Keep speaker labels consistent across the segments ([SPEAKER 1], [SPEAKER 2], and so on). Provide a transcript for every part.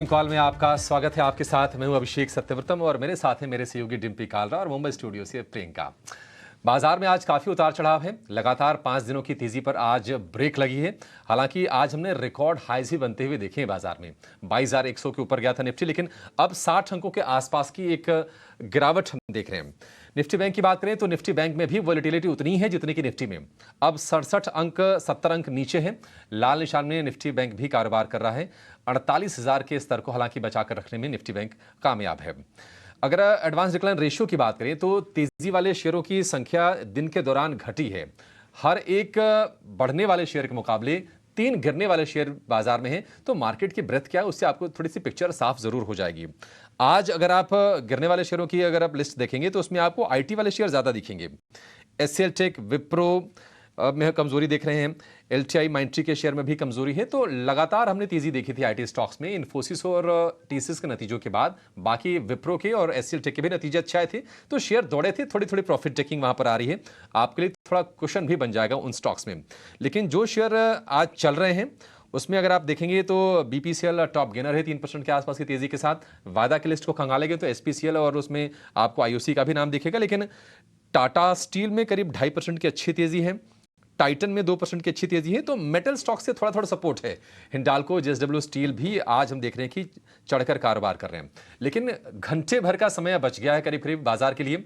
[SPEAKER 1] Call में आपका स्वागत है। आपके साथ मैं हूं अभिषेक सत्यव्रतम और मेरे साथ हैं मेरे सहयोगी डिम्पी कालरा और मुंबई स्टूडियो से प्रियंका। बाजार में आज काफी उतार चढ़ाव है। लगातार 5 दिनों की तेजी पर आज ब्रेक लगी है। हालांकि आज हमने रिकॉर्ड हाईज ही बनते हुए देखे हैं बाजार में। 22,100 के ऊपर गया था निफ्टी, लेकिन अब 60 अंकों के आसपास की एक गिरावट हम देख रहे हैं। निफ्टी बैंक की बात करें तो निफ्टी बैंक में भी वॉलेटिलिटी उतनी है जितनी कि निफ्टी में। अब 67 अंक 70 अंक नीचे हैं। लाल निशान में निफ्टी बैंक भी कारोबार कर रहा है। 48,000 के स्तर को हालांकि बचाकर रखने में निफ्टी बैंक कामयाब है। अगर एडवांस डिक्लाइन रेशियो की बात करें तो तेजी वाले शेयरों की संख्या दिन के दौरान घटी है। हर एक बढ़ने वाले शेयर के मुकाबले 3 गिरने वाले शेयर बाजार में हैं। तो मार्केट की ब्रेथ क्या है उससे आपको थोड़ी सी पिक्चर साफ जरूर हो जाएगी। आज अगर आप गिरने वाले शेयरों की अगर आप लिस्ट देखेंगे तो उसमें आपको आईटी वाले शेयर ज्यादा दिखेंगे। एचसीएल टेक, विप्रो में कमजोरी देख रहे हैं। एलटीआई माइंट्री के शेयर में भी कमजोरी है। तो लगातार हमने तेजी देखी थी आईटी स्टॉक्स में। इन्फोसिस और टीसीएस के नतीजों के बाद बाकी विप्रो के और एचसीएल टेक के भी नतीजे अच्छे आए थे। तो शेयर दौड़े थे। थोड़ी थोड़ी प्रॉफिट टेकिंग वहां पर आ रही है। आपके लिए थोड़ा कुशन भी बन जाएगा उन स्टॉक्स में। लेकिन जो शेयर आज चल रहे हैं उसमें अगर आप देखेंगे तो बीपीसीएल टॉप गेनर है 3% के आसपास की तेजी के साथ। वायदा की लिस्ट को खंगालेंगे तो एसपीसीएल और उसमें आपको आईओसी का भी नाम दिखेगा। लेकिन टाटा स्टील में करीब 2.5% की अच्छी तेजी है। टाइटन में 2% की अच्छी तेजी है। तो मेटल स्टॉक से थोड़ा थोड़ा सपोर्ट है। हिंडाल्को, जेएसडब्ल्यू स्टील भी आज हम देख रहे हैं कि चढ़कर कारोबार कर रहे हैं। लेकिन घंटे भर का समय बच गया है करीब करीब बाजार के लिए।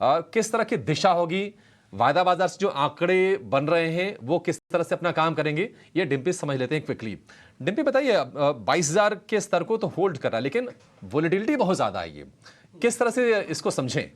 [SPEAKER 1] किस तरह की दिशा होगी, वायदा बाजार से जो आंकड़े बन रहे हैं वो किस तरह से अपना काम करेंगे, ये डिम्पी समझ लेते हैं क्विकली। डिम्पी बताइए, 22,000 के स्तर को तो होल्ड कर रहा है लेकिन वोलेटिलिटी बहुत ज्यादा है। ये किस तरह से इसको समझें?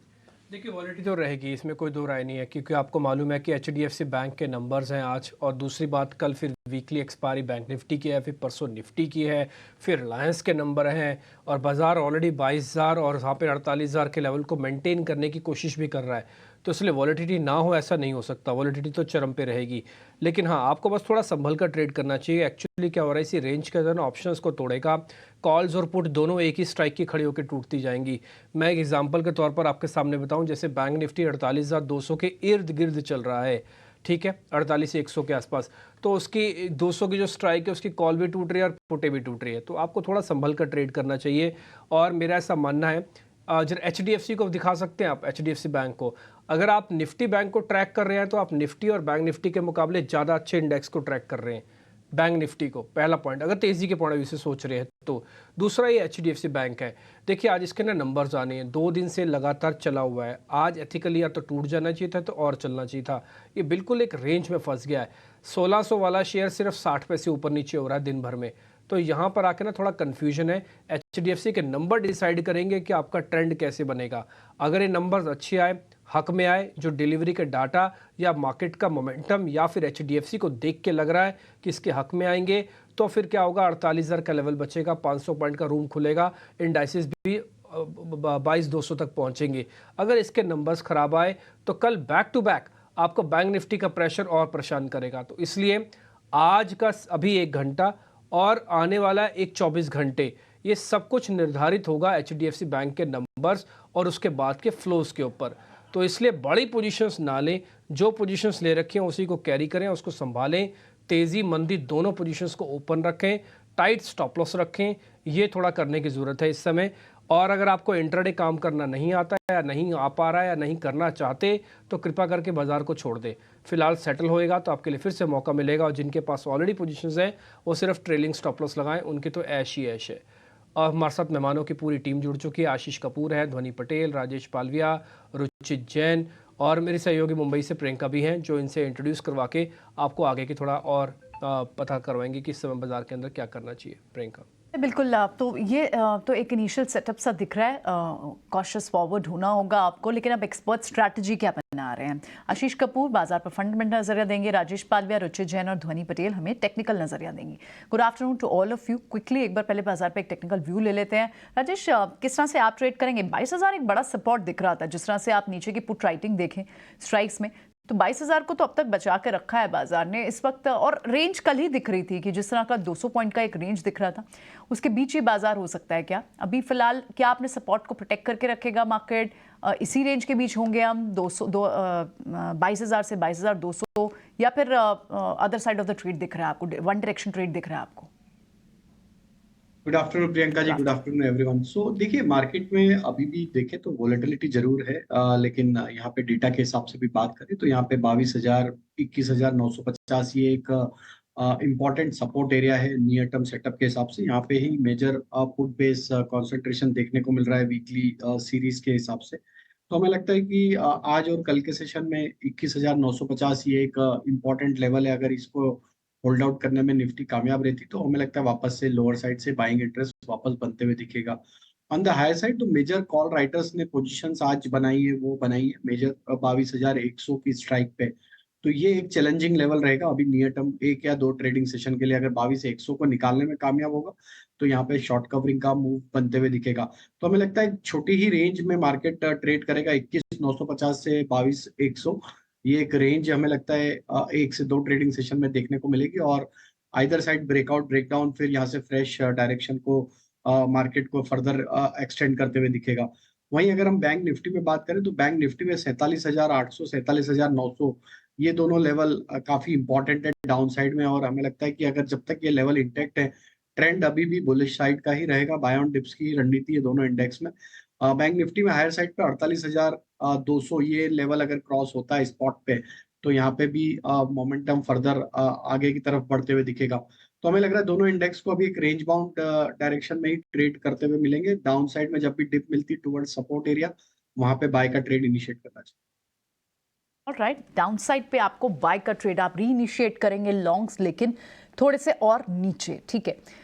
[SPEAKER 2] देखिए, वॉलेटिलिटी तो रहेगी, इसमें कोई दो राय नहीं है, क्योंकि आपको मालूम है कि एचडीएफसी बैंक के नंबर्स हैं आज। और दूसरी बात, कल फिर वीकली एक्सपायरी बैंक निफ्टी की है, फिर परसों निफ्टी की है, फिर रिलायंस के नंबर हैं। और बाजार ऑलरेडी 22,000 और यहाँ पे 48,000 के लेवल को मेंटेन करने की कोशिश भी कर रहा है। तो इसलिए वॉलेटिलिटी ना हो ऐसा नहीं हो सकता, वॉलेटिलिटी तो चरम पे रहेगी। लेकिन हाँ, आपको बस थोड़ा संभल कर ट्रेड करना चाहिए। एक्चुअली क्या हो रहा है, इसी रेंज के अंदर ऑप्शंस को तोड़ेगा। कॉल्स और पुट दोनों एक ही स्ट्राइक की खड़ी होकर टूटती जाएंगी। मैं एक एग्जांपल के तौर पर आपके सामने बताऊं, जैसे बैंक निफ्टी 48,200 के इर्द गिर्द चल रहा है, ठीक है, 48,100 के आसपास। तो उसकी 200 की जो स्ट्राइक है उसकी कॉल भी टूट रही है और पुटे भी टूट रही है। तो आपको थोड़ा संभल कर ट्रेड करना चाहिए। और मेरा ऐसा मानना है, जब एचडीएफसी को दिखा सकते हैं आप, एचडीएफसी बैंक को। अगर आप निफ्टी बैंक को ट्रैक कर रहे हैं तो आप निफ्टी और बैंक निफ्टी के मुकाबले ज़्यादा अच्छे इंडेक्स को ट्रैक कर रहे हैं, बैंक निफ्टी को। पहला पॉइंट, अगर तेजी के पॉइंट ऑफ व्यू से सोच रहे हैं तो। दूसरा, ये एचडीएफसी बैंक है। देखिए, आज इसके ना नंबर्स आने हैं, 2 दिन से लगातार चला हुआ है। आज एथिकली या तो टूट जाना चाहिए था तो और चलना चाहिए था। ये बिल्कुल एक रेंज में फंस गया है। 1600 वाला शेयर सिर्फ 60 पैसे ऊपर नीचे हो रहा है दिन भर में। तो यहाँ पर आके ना थोड़ा कन्फ्यूजन है। एचडीएफसी के नंबर डिसाइड करेंगे कि आपका ट्रेंड कैसे बनेगा। अगर ये नंबर्स अच्छे आए, हक में आए, जो डिलीवरी के डाटा या मार्केट का मोमेंटम या फिर एचडीएफसी को देख के लग रहा है कि इसके हक में आएंगे, तो फिर क्या होगा, 48,000 का लेवल बचेगा, 500 पॉइंट का रूम खुलेगा, इंडाइसिस भी 22,200 तक पहुंचेंगे। अगर इसके नंबर्स खराब आए तो कल बैक टू बैक आपको बैंक निफ्टी का प्रेशर और परेशान करेगा। तो इसलिए आज का अभी 1 घंटा और आने वाला एक 24 घंटे, ये सब कुछ निर्धारित होगा एचडीएफसी बैंक के नंबर्स और उसके बाद के फ्लोज के ऊपर। तो इसलिए बड़ी पोजीशंस ना लें, जो पोजीशंस ले रखे हैं उसी को कैरी करें, उसको संभालें। तेज़ी मंदी दोनों पोजीशंस को ओपन रखें, टाइट स्टॉप लॉस रखें, ये थोड़ा करने की ज़रूरत है इस समय। और अगर आपको इंट्राडे काम करना नहीं आता है या नहीं आ पा रहा है या नहीं करना चाहते, तो कृपा करके बाजार को छोड़ दें। फिलहाल सेटल होएगा तो आपके लिए फिर से मौका मिलेगा। और जिनके पास ऑलरेडी पोजीशंस हैं वो सिर्फ ट्रेलिंग स्टॉप लॉस लगाएं, उनकी तो ऐश ही ऐश है। और हमारे साथ मेहमानों की पूरी टीम जुड़ चुकी है। आशीष कपूर है, ध्वनि पटेल, राजेश पालविया, रुचित जैन और मेरी सहयोगी मुंबई से प्रियंका भी हैं, जो इनसे इंट्रोड्यूस करवा के आपको आगे की थोड़ा और पता करवाएंगे कि इस समय बाजार के अंदर क्या करना चाहिए। प्रियंका।
[SPEAKER 3] बिल्कुल। तो ये तो एक इनिशियल सेटअप सा दिख रहा है, कॉशियस फॉरवर्ड होना होगा आपको, लेकिन अब एक्सपर्ट स्ट्रैटेजी क्या बना रहे हैं। आशीष कपूर बाजार पर फंडामेंटल नजरिया देंगे, राजेश पालविया, रुचित जैन और ध्वनि पटेल हमें टेक्निकल नजरिया देंगे। Good afternoon to all of you. Quickly एक बार पहले बाजार पर एक टेक्निकल व्यू ले लेते हैं। राजेश, किस तरह से आप ट्रेड करेंगे? 22,000 एक बड़ा सपोर्ट दिख रहा था, जिस तरह से आप नीचे की पुट राइटिंग देखें स्ट्राइक्स में, तो 22,000 को तो अब तक बचा के रखा है बाजार ने इस वक्त। और रेंज कल ही दिख रही थी कि जिस तरह का 200 पॉइंट का एक रेंज दिख रहा था, उसके बीच ही बाजार हो सकता है क्या? अभी फिलहाल क्या आपने सपोर्ट को प्रोटेक्ट करके रखेगा मार्केट? इसी रेंज के बीच होंगे हम 22,000 से 22,200, या फिर other side of the trade दिख रहा है आपको, वन डायरेक्शन ट्रेड दिख रहा है आपको?
[SPEAKER 4] Good afternoon Priyanka ji, good afternoon everyone. सो देखिए, मार्केट में अभी भी देखें तो वोलेटिलिटी जरूर है, लेकिन यहाँ पे डेटा के हिसाब से भी बात करें तो यहाँ पे 22,000 21,950 ये एक इम्पॉर्टेंट सपोर्ट एरिया है नियर टर्म सेटअप के हिसाब से। यहाँ पे ही मेजर पुट बेस कंसंट्रेशन देखने को मिल रहा है वीकली सीरीज के हिसाब से। तो हमें लगता है कि आज और कल के सेशन में 21,950 ये एक इम्पॉर्टेंट लेवल है। अगर इसको होल्ड आउट करने में निफ्टी कामयाब रहती तो हमें लगता है वापस से लोअर साइड से बाइंग इंटरेस्ट वापस बनते हुए दिखेगा। ऑन द हायर साइड तो मेजर कॉल राइटर्स ने पोजीशंस आज बनाई है, वो बनाई है मेजर 22,100 की स्ट्राइक पे। तो ये एक चैलेंजिंग लेवल रहेगा अभी नियर टर्म एक या दो ट्रेडिंग सेशन के लिए। अगर 22,100 को निकालने में कामयाब होगा तो यहाँ पे शॉर्ट कवरिंग का मूव बनते हुए दिखेगा। तो हमें लगता है छोटी ही रेंज में मार्केट ट्रेड करेगा 21,950 से 22,100। ये एक रेंज हमें लगता है एक से दो ट्रेडिंग सेशन में देखने को मिलेगी, और आइदर साइड ब्रेकआउट ब्रेकडाउन फिर यहाँ से फ्रेश डायरेक्शन को मार्केट को फर्दर एक्सटेंड करते हुए दिखेगा। वहीं अगर हम बैंक निफ्टी में बात करें तो बैंक निफ्टी में 47,800 47,900 ये दोनों लेवल काफी इंपॉर्टेंट है डाउन साइड में। और हमें लगता है कि अगर जब तक ये लेवल इंटेक्ट है, ट्रेंड अभी भी बुलिश साइड का ही रहेगा। बाय ऑन डिप्स की रणनीति है दोनों इंडेक्स में। बैंक निफ्टी में हायर साइड पे 48,200 ये लेवल अगर क्रॉस होता है स्पॉट पे तो यहाँ पे भी मोमेंटम फर्दर आगे की तरफ बढ़ते हुए दिखेगा। तो हमें लग रहा है दोनों इंडेक्स को अभी एक रेंज बाउंड डायरेक्शन में ही ट्रेड करते हुए मिलेंगे। डाउन साइड में जब भी डिप मिलती टुवर्ड सपोर्ट एरिया, वहां पे बाय का ट्रेड इनिशिएट करना चाहिए।
[SPEAKER 3] ऑलराइट, डाउन साइड पे आपको बाय का ट्रेड आप री इनिशिएट करेंगे लॉन्ग्स, लेकिन थोड़े से और नीचे, ठीक है।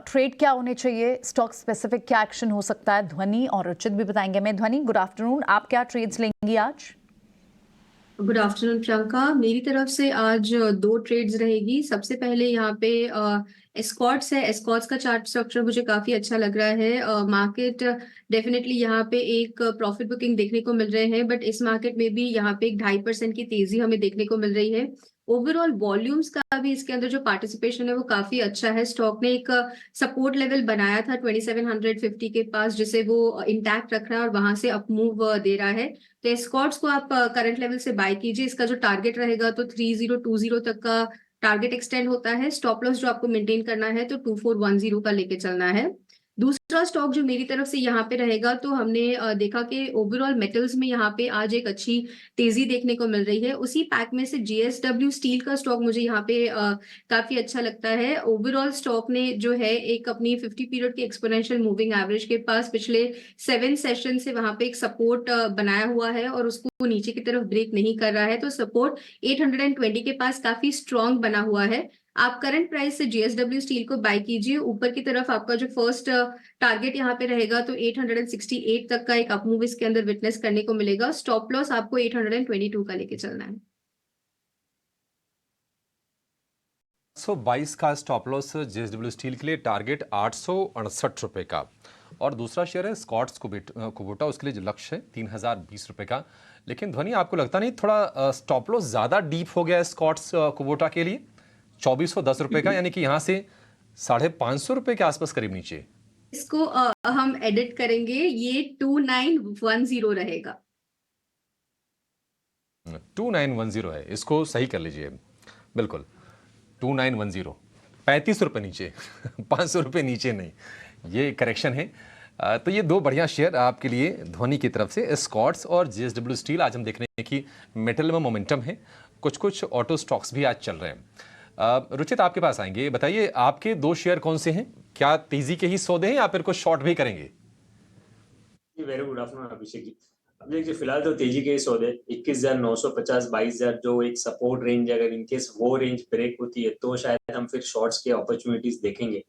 [SPEAKER 3] ट्रेड क्या होने चाहिए, स्टॉक स्पेसिफिक क्या एक्शन हो सकता है, ध्वनि और रुचित भी बताएंगे। मैं ध्वनि, गुड आफ्टरनून, आप क्या ट्रेड्स लेंगी आज?
[SPEAKER 5] गुड आफ्टरनून प्रियंका, मेरी तरफ से आज दो ट्रेड्स रहेगी। सबसे पहले यहाँ पे एस्कॉर्ट्स है। एस्कॉर्ट्स का चार्ट स्ट्रक्चर मुझे काफी अच्छा लग रहा है। मार्केट डेफिनेटली यहाँ पे एक प्रॉफिट बुकिंग देखने को मिल रहे हैं, बट इस मार्केट में भी यहाँ पे एक 2.5% की तेजी हमें देखने को मिल रही है। ओवरऑल वॉल्यूम्स का भी इसके अंदर जो पार्टिसिपेशन है वो काफी अच्छा है। स्टॉक ने एक सपोर्ट लेवल बनाया था 2750 के पास, जिसे वो इंटैक्ट रख रहा है और वहां से अप मूव दे रहा है। तो एस्कॉर्ट्स को आप करंट लेवल से बाय कीजिए। इसका जो टारगेट रहेगा तो 3020 तक का टारगेट एक्सटेंड होता है। स्टॉप लॉस जो आपको मेंटेन करना है तो 2410 का लेके चलना है। दूसरा स्टॉक जो मेरी तरफ से यहाँ पे रहेगा, तो हमने देखा कि ओवरऑल मेटल्स में यहाँ पे आज एक अच्छी तेजी देखने को मिल रही है। उसी पैक में से JSW स्टील का स्टॉक मुझे यहाँ पे काफी अच्छा लगता है। ओवरऑल स्टॉक ने जो है एक अपनी 50 पीरियड की एक्सपोनेंशियल मूविंग एवरेज के पास पिछले 7 सेशन से वहां पे एक सपोर्ट बनाया हुआ है और उसको नीचे की तरफ ब्रेक नहीं कर रहा है। तो सपोर्ट 820 के पास काफी स्ट्रॉन्ग बना हुआ है। आप करंट प्राइस से JSW स्टील को बाय कीजिए। ऊपर की तरफ आपका जो फर्स्ट टारगेट यहाँ पे रहेगा तो 868 तक का एक अपमूव इसके अंदर विटनेस करने को मिलेगा। स्टॉप लॉस आपको 822 का लेके चलना है।
[SPEAKER 1] 122 का स्टॉप लॉस JSW स्टील के लिए, टारगेट 868 रुपए का। और दूसरा शेयर है स्कॉट्स कुबोटा, उसके लिए जो लक्ष्य है 3020 रुपए का। लेकिन ध्वनि, आपको लगता नहीं थोड़ा स्टॉप लॉस ज्यादा डीप हो गया है स्कॉट्स कुबोटा के लिए 2410 रुपए का, यानी कि यहाँ से 550 रुपए के आसपास करीब नीचे?
[SPEAKER 5] इसको हम एडिट करेंगे, ये 2910 रहेगा।
[SPEAKER 1] 2910 है, इसको सही कर लीजिए। बिल्कुल 2910, 35 रुपए नीचे 500 रुपए नीचे नहीं, ये करेक्शन है। तो ये दो बढ़िया शेयर आपके लिए ध्वनि की तरफ से, स्कॉट्स और JSW स्टील। आज हम देख रहे हैं कि मेटल में मोमेंटम है, कुछ ऑटो स्टॉक्स भी आज चल रहे हैं। रुचित, आपके पास आएंगे, बताइए आपके दो शेयर कौन से हैं? क्या तेजी के ही सौदे हैं या फिर कुछ शॉर्ट भी करेंगे?
[SPEAKER 6] Very good afternoon Abhishek ji. अब देखिए, फिलहाल तो तेजी के ही सौदे 21,950 22,000 जो एक सपोर्ट रेंज है, अगर इनकेस वो रेंज ब्रेक होती है तो शायद हम फिर शॉर्ट्स के अपॉर्चुनिटीज देखेंगे।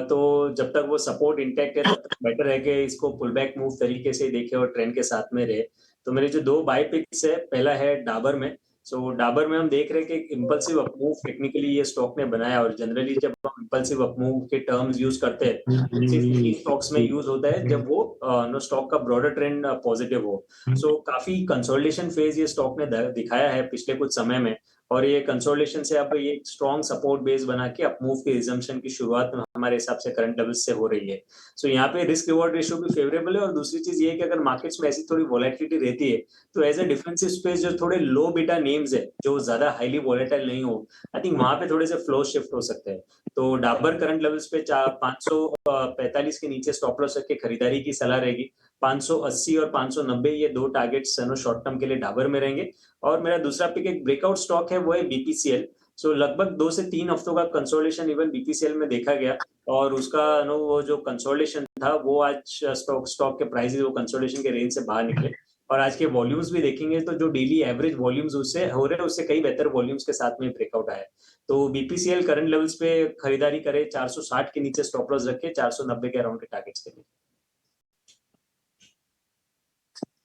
[SPEAKER 6] तो जब तक वो सपोर्ट इंटैक्ट है तब तक बेटर है कि इसको पुल बैक मूव तरीके से देखे और ट्रेंड के साथ में रहे। तो मेरे जो दो बाय पिक्स है, पहला है डाबर में। सो डाबर में हम देख रहे हैं कि इम्पल्सिव अपमूव टेक्निकली ये स्टॉक ने बनाया, और जनरली जब हम इम्पल्सिव अपमूव के टर्म्स यूज करते हैं सिर्फ स्टॉक्स में यूज होता है जब वो स्टॉक का ब्रॉडर ट्रेंड पॉजिटिव हो। सो काफी कंसोलिडेशन फेज ये स्टॉक ने दिखाया है पिछले कुछ समय में, और ये कंसोलिडेशन से अब ये स्ट्रॉन्ग सपोर्ट बेस बना के अप मूव की रिजम्पशन की शुरुआत में हमारे हिसाब से करंट लेवल्स से हो रही है। सो यहाँ पे रिस्क रिवॉर्ड रेशियो भी फेवरेबल है। और दूसरी चीज ये है कि अगर मार्केट्स में ऐसी थोड़ी वॉलेटिलिटी रहती है तो एज ए डिफेंसिव स्पेस जो थोड़े लो बीटा नेम्स है जो ज्यादा हाईली वॉलेटाइल नहीं हो, आई थिंक वहां पे थोड़े से फ्लो शिफ्ट हो सकते हैं। तो डाबर करंट लेवल्स पे 545 के नीचे स्टॉप लॉस रख के खरीदारी की सलाह रहेगी। 580 और 590 ये दो टारगेट्स शॉर्ट टर्म के लिए डाबर में रहेंगे। और मेरा दूसरा पिक एक ब्रेकआउट स्टॉक है, वो है बीपीसीएल। सो लगभग 2 से 3 हफ्तों का कंसोलिडेशन इवन बीपीसीएल में देखा गया और उसका वो जो कंसोलिडेशन था वो आज स्टॉक के प्राइसेस वो कंसोलिडेशन के रेंज से बाहर निकले। और आज के वॉल्यूम्स भी देखेंगे तो जो डेली एवरेज वॉल्यूम्स उससे हो रहे हैं उससे कई बेहतर वॉल्यूम्स के साथ में ब्रेकआउट आया है। तो बीपीसीएल करंट लेवल्स पे खरीदारी करे, 460 के नीचे स्टॉप लॉस रखे, 490 के अराउंड के टारगेट्स के लिए।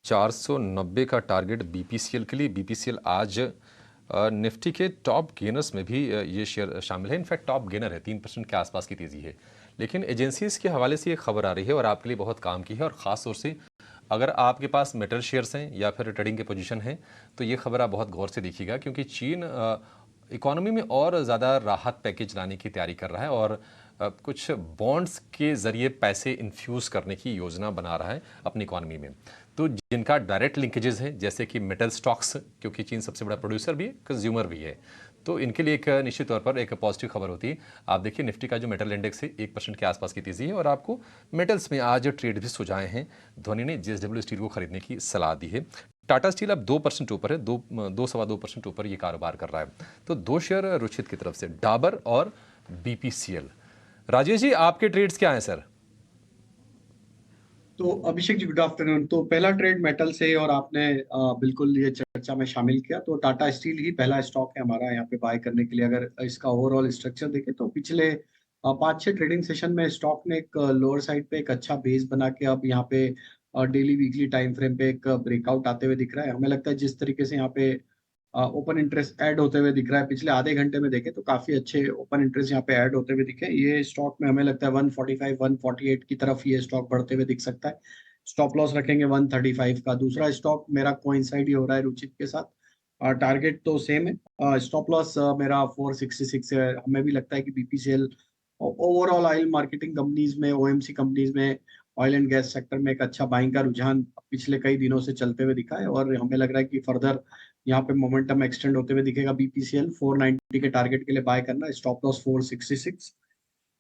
[SPEAKER 1] 490 का टारगेट बीपीसीएल के लिए। बीपीसीएल आज निफ्टी के टॉप गेनर्स में भी ये शेयर शामिल है। इनफैक्ट टॉप गेनर है, 3% के आसपास की तेज़ी है। लेकिन एजेंसीज के हवाले से ये खबर आ रही है और आपके लिए बहुत काम की है। और ख़ास तौर से अगर आपके पास मेटल शेयर्स हैं या फिर ट्रेडिंग के पोजीशन हैं तो ये खबर आप बहुत गौर से देखिएगा, क्योंकि चीन इकोनॉमी में और ज़्यादा राहत पैकेज लाने की तैयारी कर रहा है और कुछ बॉन्ड्स के ज़रिए पैसे इन्फ्यूज़ करने की योजना बना रहा है अपनी इकोनॉमी में। तो जिनका डायरेक्ट लिंकेजेस है जैसे कि मेटल स्टॉक्स, क्योंकि चीन सबसे बड़ा प्रोड्यूसर भी है, कंज्यूमर भी है, तो इनके लिए एक निश्चित तौर पर एक पॉजिटिव खबर होती है। आप देखिए निफ्टी का जो मेटल इंडेक्स है 1% के आसपास की तेज़ी है और आपको मेटल्स में आज ट्रेड भी सुझाए हैं। धोनी ने जेएसडब्ल्यू स्टील को खरीदने की सलाह दी है। टाटा स्टील अब 2% ऊपर है, 2-2.25% ऊपर ये कारोबार कर रहा है। तो दो शेयर रुचित की तरफ से, डाबर और बीपीसीएल। राजेश जी, आपके ट्रेड्स क्या हैं सर?
[SPEAKER 4] तो अभिषेक जी, गुड आफ्टरनून। तो पहला ट्रेड मेटल से और आपने बिल्कुल ये चर्चा में शामिल किया। तो टाटा स्टील ही पहला स्टॉक है हमारा यहाँ पे बाय करने के लिए। अगर इसका ओवरऑल स्ट्रक्चर देखें तो पिछले 5-6 ट्रेडिंग सेशन में स्टॉक ने एक लोअर साइड पे एक अच्छा बेस बना के अब यहाँ पे डेली वीकली टाइम फ्रेम पे एक ब्रेकआउट आते हुए दिख रहा है। हमें लगता है जिस तरीके से यहाँ पे ओपन इंटरेस्ट ऐड होते हुए दिख रहा है, पिछले आधे घंटे में देखें तो काफी अच्छे ओपन इंटरेस्ट यहाँ पे ऐड होते हुए दिखे। ये स्टॉक में हमें लगता है 145 148 की तरफ ये स्टॉक बढ़ते हुए दिख सकता है। स्टॉप लॉस रखेंगे 135 का। दूसरा स्टॉक मेरा कोइंसाइड ही हो रहा है रुचित के साथ। टारगेट तो सेम है, स्टॉप लॉस मेरा 466 है। हमें भी लगता है कि BPCL overall oil marketing companies में, ओएमसी कंपनीज में, ऑयल एंड गैस सेक्टर में एक अच्छा बाइंग का रुझान पिछले कई दिनों से चलते हुए दिखा है और हमें लग रहा है कि फर्दर यहाँ पे मोमेंटम एक्सटेंड होते हुए दिखेगा। बीपीसीएल 490 के टारगेट के लिए बाय करना, स्टॉप लॉस 466।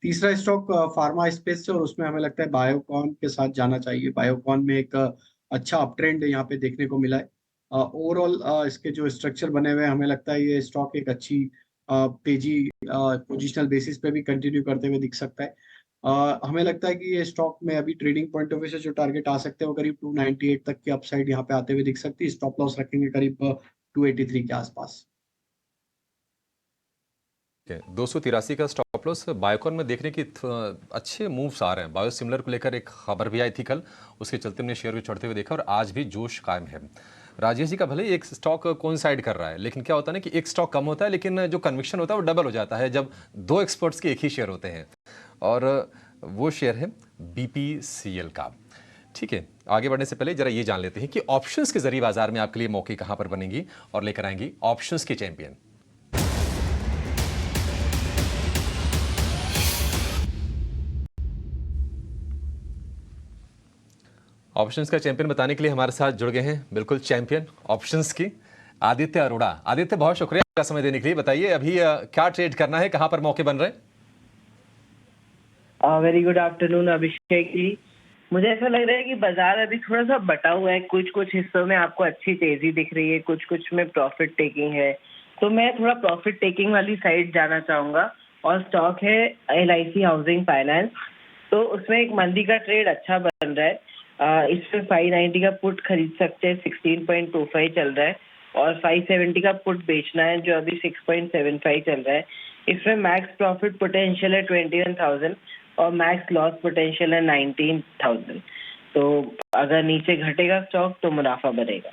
[SPEAKER 4] तीसरा स्टॉक फार्मा स्पेस से और उसमें हमें लगता है बायोकॉन के साथ जाना चाहिए। बायोकॉन में एक अच्छा अप ट्रेंड यहाँ पे देखने को मिला है। ओवरऑल इसके जो स्ट्रक्चर बने हुए हैं, हमें लगता है ये स्टॉक एक अच्छी तेजी पोजिशनल बेसिस पे भी कंटिन्यू करते हुए दिख सकता है। हमें लगता है कि ये स्टॉक में अभी ट्रेडिंग पॉइंट ऑफ व्यू से जो टारगेट आ सकते हैं वो करीब 298 तक की अपसाइड यहाँ पे आते हुए दिख सकती है। स्टॉप लॉस रखेंगे करीब 283 के आसपास।
[SPEAKER 1] 283 का स्टॉप लॉस। बायोकॉन में देखने की अच्छे मूव्स आ रहे हैं। बायोसिमिलर को लेकर एक खबर भी आई थी कल, उसके चलते हमने शेयर को चढ़ते हुए देखा और आज भी जोश कायम है। राजेश जी का भले एक स्टॉक कोइंसाइड कर रहा है, लेकिन क्या होता है ना कि एक स्टॉक कम होता है लेकिन जो कन्विक्शन होता है वो डबल हो जाता है जब दो एक्सपर्ट्स के एक ही शेयर होते हैं, और वो शेयर है बीपीसीएल का। ठीक है, आगे बढ़ने से पहले जरा ये जान लेते हैं कि ऑप्शंस के जरिए बाजार में आपके लिए मौके कहां पर बनेंगी और लेकर आएंगी ऑप्शंस के चैंपियन। ऑप्शंस का चैंपियन बताने के लिए हमारे साथ जुड़ गए हैं बिल्कुल चैंपियन ऑप्शंस की, आदित्य अरोड़ा। आदित्य, बहुत शुक्रिया आपका समय देने के लिए। बताइए अभी क्या ट्रेड करना है, कहां पर मौके बन रहे हैं?
[SPEAKER 7] Very good afternoon Abhishek ji. मुझे ऐसा लग रहा है कि बाजार अभी थोड़ा सा बटा हुआ है। कुछ कुछ हिस्सों में आपको अच्छी तेजी दिख रही है, कुछ कुछ में प्रॉफिट टेकिंग है। तो मैं थोड़ा प्रॉफिट टेकिंग वाली साइड जाना चाहूंगा और स्टॉक है LIC हाउसिंग फाइनेंस। तो उसमें एक मंदी का ट्रेड अच्छा बन रहा है। इसमें 590 का पुट खरीद सकते हैं, 16.25 चल रहा है, और 570 का पुट बेचना है जो अभी 6.75 चल रहा है। इसमें मैक्स प्रॉफिट पोटेंशियल है 21,000 और मैक्स लॉस पोटेंशियल है 19,000। तो अगर नीचे घटेगा स्टॉक तो मुनाफा बढ़ेगा।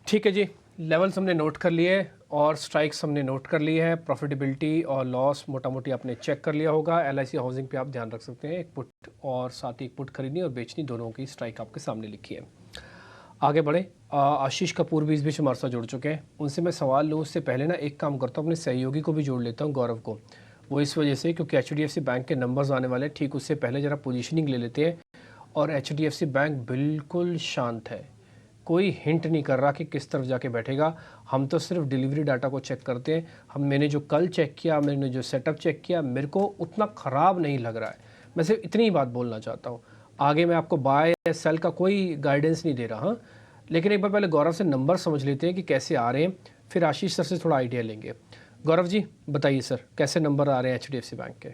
[SPEAKER 2] ठीक है जी, लेवल्स हमने नोट कर लिए और स्ट्राइक्स हमने नोट कर ली है। प्रॉफिटेबिलिटी और लॉस मोटा मोटी आपने चेक कर लिया होगा। LIC हाउसिंग पे आप ध्यान रख सकते हैं, एक पुट और साथ ही एक पुट खरीदनी और बेचनी, दोनों की स्ट्राइक आपके सामने लिखी है। आगे बढ़े। आशीष कपूर भी इस बीच हमारे साथ जुड़ चुके हैं, उनसे मैं सवाल लूँ उससे पहले ना एक काम करता हूँ, अपने सहयोगी को भी जोड़ लेता हूँ, गौरव को। वो इस वजह से क्योंकि HDFC बैंक के नंबर्स आने वाले हैं, ठीक उससे पहले ज़रा पोजीशनिंग ले लेते हैं। और HDFC बैंक बिल्कुल शांत है, कोई हिंट नहीं कर रहा कि किस तरफ जाके बैठेगा। हम तो सिर्फ डिलीवरी डाटा को चेक करते हैं। मैंने जो कल चेक किया, मैंने जो सेटअप चेक किया, मेरे को उतना ख़राब नहीं लग रहा है। मैं सिर्फ इतनी ही बात बोलना चाहता हूँ। आगे मैं आपको बाय या सेल का कोई गाइडेंस नहीं दे रहा, हाँ। लेकिन एक बार पहले गौरव से नंबर समझ लेते हैं कि कैसे आ रहे हैं, फिर आशीष सर से थोड़ा आइडिया लेंगे। गौरव जी बताइए सर, कैसे नंबर आ रहे हैं HDFC बैंक के?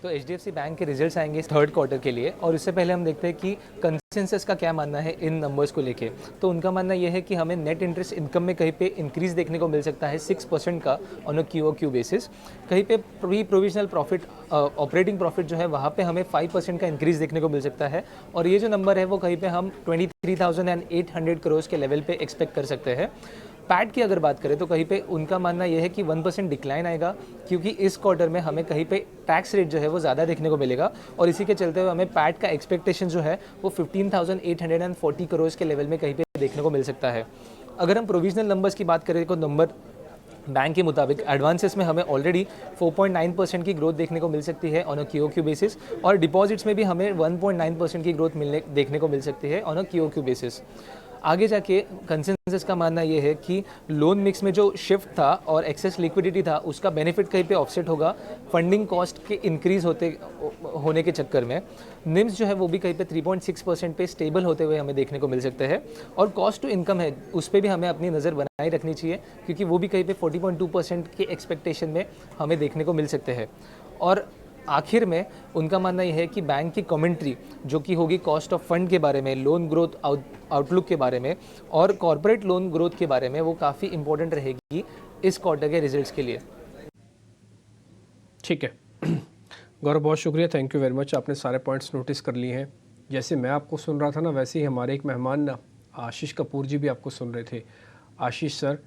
[SPEAKER 8] तो HDFC बैंक के रिजल्ट्स आएंगे थर्ड क्वार्टर के लिए, और इससे पहले हम देखते हैं कि कंसेंसस का क्या मानना है इन नंबर्स को लेके। तो उनका मानना यह है कि हमें नेट इंटरेस्ट इनकम में कहीं पे इंक्रीज़ देखने को मिल सकता है 6% का ऑन अ QOQ बेसिस। कहीं पे pre provisional profit, operating profit जो है वहाँ पे हमें 5% का इंक्रीज़ देखने को मिल सकता है। और ये जो नंबर है वो कहीं पे हम 23,800 करोड़ के लेवल पे एक्सपेक्ट कर सकते हैं। पैट की अगर बात करें तो कहीं पे उनका मानना यह है कि 1% डिक्लाइन आएगा, क्योंकि इस क्वार्टर में हमें कहीं पे टैक्स रेट जो है वो ज़्यादा देखने को मिलेगा, और इसी के चलते हुए हमें पैट का एक्सपेक्टेशन जो है वो 15,840 करोड़ के लेवल में कहीं पे देखने को मिल सकता है। अगर हम प्रोविजनल नंबर्स की बात करें तो नंबर बैंक के मुताबिक एडवांसेस में हमें ऑलरेडी 4.9% की ग्रोथ देखने को मिल सकती है ऑन अ QOQ बेसिस, और डिपॉजिट्स में भी हमें 1.9% की ग्रोथ देखने को मिल सकती है ऑन अ QOQ बेसिस। आगे जाके कंसेंसस का मानना ये है कि लोन मिक्स में जो शिफ्ट था और एक्सेस लिक्विडिटी था उसका बेनिफिट कहीं पे ऑफसेट होगा फंडिंग कॉस्ट के इंक्रीज होने के चक्कर में। निम्स जो है वो भी कहीं पे 3.6% पे स्टेबल होते हुए हमें देखने को मिल सकते हैं, और कॉस्ट टू इनकम है उस पर भी हमें अपनी नज़र बनाए रखनी चाहिए, क्योंकि वो भी कहीं पे 40.2% के एक्सपेक्टेशन में हमें देखने को मिल सकते हैं। और आखिर में उनका मानना यह है कि बैंक की कमेंट्री जो कि होगी कॉस्ट ऑफ फंड के बारे में, लोन ग्रोथ आउटलुक के बारे में और कॉर्पोरेट लोन ग्रोथ के बारे में, वो काफ़ी इंपॉर्टेंट रहेगी इस क्वार्टर के रिजल्ट्स के लिए।
[SPEAKER 2] ठीक है गौरव, बहुत शुक्रिया, थैंक यू वेरी मच। आपने सारे पॉइंट्स नोटिस कर लिए हैं। जैसे मैं आपको सुन रहा था ना, वैसे ही हमारे एक मेहमान आशीष कपूर जी भी आपको सुन रहे थे। आशीष सर,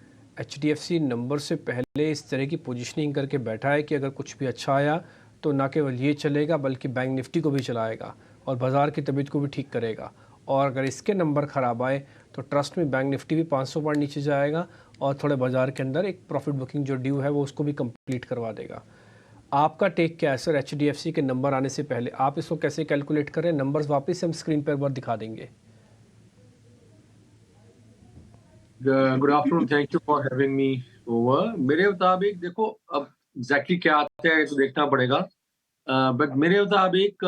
[SPEAKER 2] HDFC नंबर से पहले इस तरह की पोजीशनिंग करके बैठा है कि अगर कुछ भी अच्छा आया तो ना केवल ये चलेगा बल्कि बैंक निफ्टी को भी चलाएगा और बाज़ार की तबीयत को भी ठीक करेगा। और अगर इसके नंबर ख़राब आए तो ट्रस्ट में बैंक निफ्टी भी 500 पॉइंट नीचे जाएगा और थोड़े बाज़ार के अंदर एक प्रॉफिट बुकिंग जो ड्यू है वो उसको भी कंप्लीट करवा देगा। आपका टेक क्या है सर HDFC के नंबर आने से पहले? आप इसको कैसे कैलकुलेट करें? नंबर्स वापस हम स्क्रीन पर एक बार दिखा देंगे।
[SPEAKER 9] Good afternoon, thank you for having me over. मेरे मुताबिक देखो अब एग्जैक्टली क्या आता है तो देखना पड़ेगा, बट मेरे मुताबिक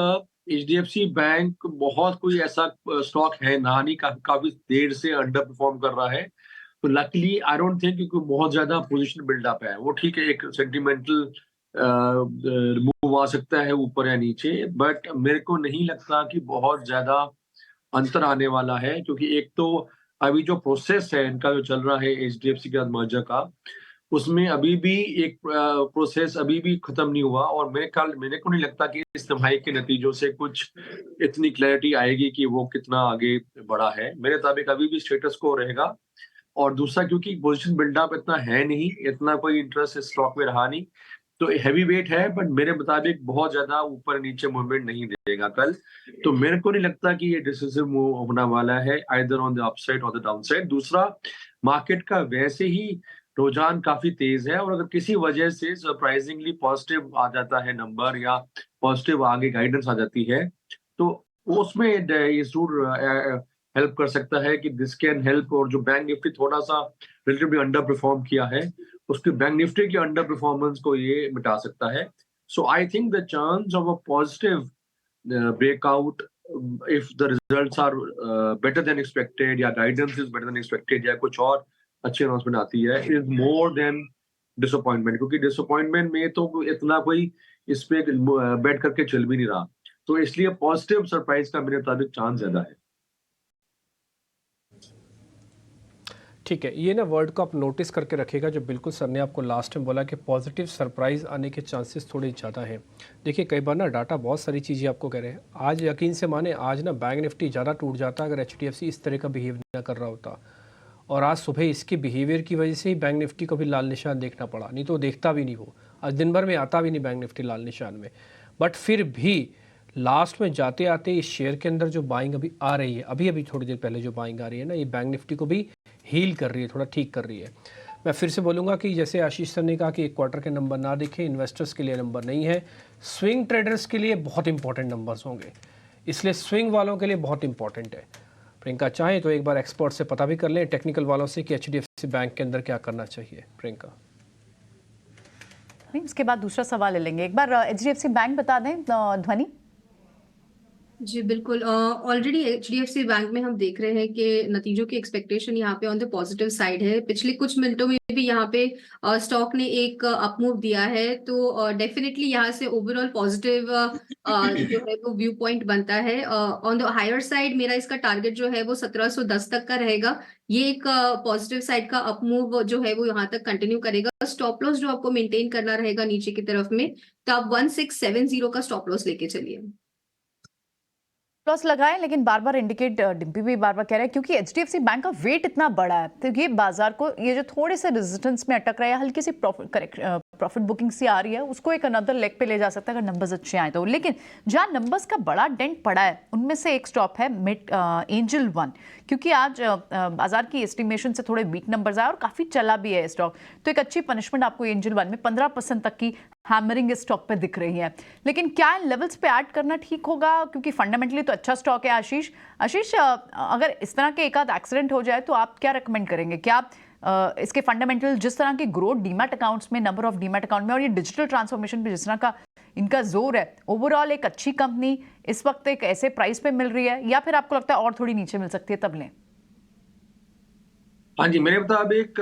[SPEAKER 9] HDFC बैंक बहुत कोई ऐसा स्टॉक है ना नहीं, काफी देर से अंडर परफॉर्म कर रहा है। तो लकीली आई डोंट थिंक कि बहुत ज्यादा पोजीशन बिल्डअप है। वो ठीक है, एक सेंटिमेंटल मूव आ सकता है ऊपर या नीचे, बट मेरे को नहीं लगता कि बहुत ज्यादा अंतर आने वाला है, क्योंकि एक तो अभी जो प्रोसेस है इनका जो चल रहा है HDFC के मर्जर का, उसमें अभी भी एक प्रोसेस अभी भी खत्म नहीं हुआ, और मेरे को नहीं लगता कि इस तिमाही के नतीजों से कुछ इतनी क्लैरिटी आएगी कि वो कितना आगे बढ़ा है। मेरे मुताबिक अभी भी स्टेटस को रहेगा। और दूसरा, क्योंकि पोजीशन बिल्डअप इतना है नहीं, इतना कोई इंटरेस्ट इस स्टॉक में रहा नहीं, तो हैवी वेट है, बट मेरे मुताबिक बहुत ज्यादा ऊपर नीचे मूवमेंट नहीं देगा कल। तो मेरे को नहीं लगता कि ये डिसिसिव मूव होने वाला है आइदर ऑन द अपसाइड और द डाउनसाइड। दूसरा, मार्केट का वैसे ही रुझान काफी तेज है, और अगर किसी वजह से सरप्राइजिंगली पॉजिटिव आ जाता है नंबर या पॉजिटिव आगे गाइडेंस आ जाती है, तो उसमें ये जरूर हेल्प कर सकता है कि दिस कैन हेल्प। और जो बैंक निफ्टी थोड़ा सा रिलेटिवली अंडर परफॉर्म किया है, उसके बैंक निफ्टी की अंडर परफॉर्मेंस को ये मिटा सकता है। So I think the chance of a positive breakout if the results are better than expected या guidance is better than expected या कुछ और अच्छी अनाउंसमेंट आती है, is more than disappointment, क्योंकि disappointment में तो इतना कोई इस पे बैठ करके चल भी नहीं रहा। तो इसलिए पॉजिटिव सरप्राइज का मेरे मुताबिक चांस ज्यादा है।
[SPEAKER 2] ठीक है, ये ना वर्ड को आप नोटिस करके रखिएगा, जो बिल्कुल सर ने आपको लास्ट में बोला कि पॉजिटिव सरप्राइज आने के चांसेस थोड़े ज़्यादा हैं। देखिए कई बार ना डाटा बहुत सारी चीज़ें आपको कह रहे हैं। आज यकीन से माने, आज ना बैंक निफ्टी ज़्यादा टूट जाता अगर HDFC इस तरह का बिहेव ना कर रहा होता, और आज सुबह इसके बिहेवियर की वजह से ही बैंक निफ्टी को भी लाल निशान देखना पड़ा, नहीं तो देखता भी नहीं वो, आज दिन भर में आता भी नहीं बैंक निफ्टी लाल निशान में। बट फिर भी लास्ट में जाते आते इस शेयर के अंदर जो बाइंग अभी आ रही है, अभी अभी थोड़ी देर पहले जो बाइंग आ रही है ना, ये बैंक निफ्टी को भी हील कर रही है, थोड़ा ठीक कर रही है। मैं फिर से बोलूँगा कि जैसे आशीष सर ने कहा कि एक क्वार्टर के नंबर ना देखें, इन्वेस्टर्स के लिए नंबर नहीं है, स्विंग ट्रेडर्स के लिए बहुत इंपॉर्टेंट नंबर्स होंगे, इसलिए स्विंग वालों के लिए बहुत इंपॉर्टेंट है। प्रियंका चाहें तो एक बार एक्सपर्ट से पता भी कर लें, टेक्निकल वालों से, कि HDFC बैंक के अंदर क्या करना चाहिए। प्रियंका,
[SPEAKER 3] उसके बाद दूसरा सवाल ले लेंगे। एक बार HDFC बैंक बता दें ध्वनि।
[SPEAKER 5] जी बिल्कुल, ऑलरेडी HDFC बैंक में हम देख रहे हैं कि नतीजों की एक्सपेक्टेशन यहाँ पे ऑन द पॉजिटिव साइड है। पिछले कुछ मिनटों में भी यहाँ पे स्टॉक ने एक अप मूव दिया है, तो डेफिनेटली यहाँ से ओवरऑल पॉजिटिव जो है वो व्यू पॉइंट बनता है। ऑन द हायर साइड मेरा इसका टारगेट जो है वो 1710 तक का रहेगा। ये एक पॉजिटिव साइड का अप मूव जो है वो यहाँ तक कंटिन्यू करेगा। स्टॉप लॉस जो आपको मेंटेन करना रहेगा नीचे की तरफ में, तो आप 1670 का स्टॉप लॉस लेके चलिए।
[SPEAKER 3] लॉस लगाएं, लेकिन बार बार इंडिकेट डिम्पी भी बार बार कह रहे हैं क्योंकि HDFC बैंक का वेट इतना बड़ा है, तो ये बाजार को ये जो थोड़े से रेजिस्टेंस में अटक रहा है, हल्की सी प्रॉफिट बुकिंग सी आ रही है, उसको एक अनदर लेग पे ले जा सकता है अगर नंबर्स अच्छे आए तो। लेकिन जहां नंबर्स का बड़ा डेंट पड़ा है उनमें से एक स्टॉप है एंजल वन, क्योंकि आज बाजार की एस्टिमेशन से थोड़े वीक नंबर्स आए और काफी चला भी है स्टॉक, तो एक अच्छी पनिशमेंट आपको एंजल वन में 15% तक की हैमरिंग इस स्टॉक पे दिख रही है। लेकिन क्या इन लेवल्स पे ऐड करना ठीक होगा, क्योंकि फंडामेंटली तो अच्छा स्टॉक है। आशीष, अगर इस तरह के एक आध एक्सीडेंट हो जाए तो आप क्या रेकमेंड करेंगे? क्या इसके फंडामेंटल जिस तरह की ग्रोथ डीमैट अकाउंट्स में, नंबर ऑफ डीमैट अकाउंट में, और ये डिजिटल ट्रांसफॉर्मेशन पे जिस तरह का इनका जोर है, ओवरऑल एक अच्छी कंपनी इस वक्त एक ऐसे प्राइस पे मिल रही है, या फिर आपको लगता है और थोड़ी नीचे मिल सकती है तब लें?
[SPEAKER 9] हाँ जी, मेरे मुताबिक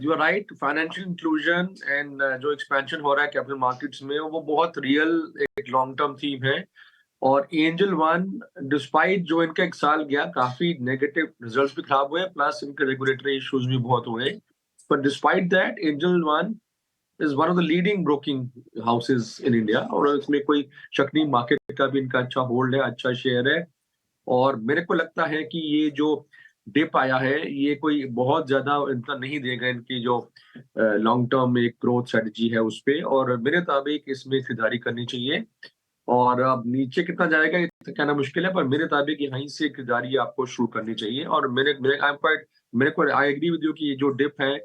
[SPEAKER 9] you are right, financial inclusion and जो एक्सपेंशन हो रहा है कैपिटल मार्केट्स में, वो बहुत रियल एक लॉन्ग टर्म थीम है। और एंजल वन, डिस्पाइट जो इनका एक साल गया, काफी नेगेटिव रिजल्ट्स भी खराब हुए, प्लस इनके रेगुलेटरी इश्यूज भी बहुत हुए, पर despite that angel one is one of the leading broking houses in India, और इसमें कोई शक नहीं, मार्केट का भी इनका अच्छा होल्ड है, अच्छा शेयर है। और मेरे को लगता है कि ये जो डिप आया है, ये कोई बहुत ज्यादा इनका नहीं देगा इनकी जो लॉन्ग टर्म एक ग्रोथ स्ट्रेटजी है उस पे, और मेरे मुताबिक इसमें खरीदारी करनी चाहिए। और अब नीचे कितना जाएगा ये तो कहना मुश्किल है, पर मेरे मुताबिक यहीं से खरीदारी आपको शुरू करनी चाहिए। और मेरे को आई एग्री विद यू कि ये जो डिप है,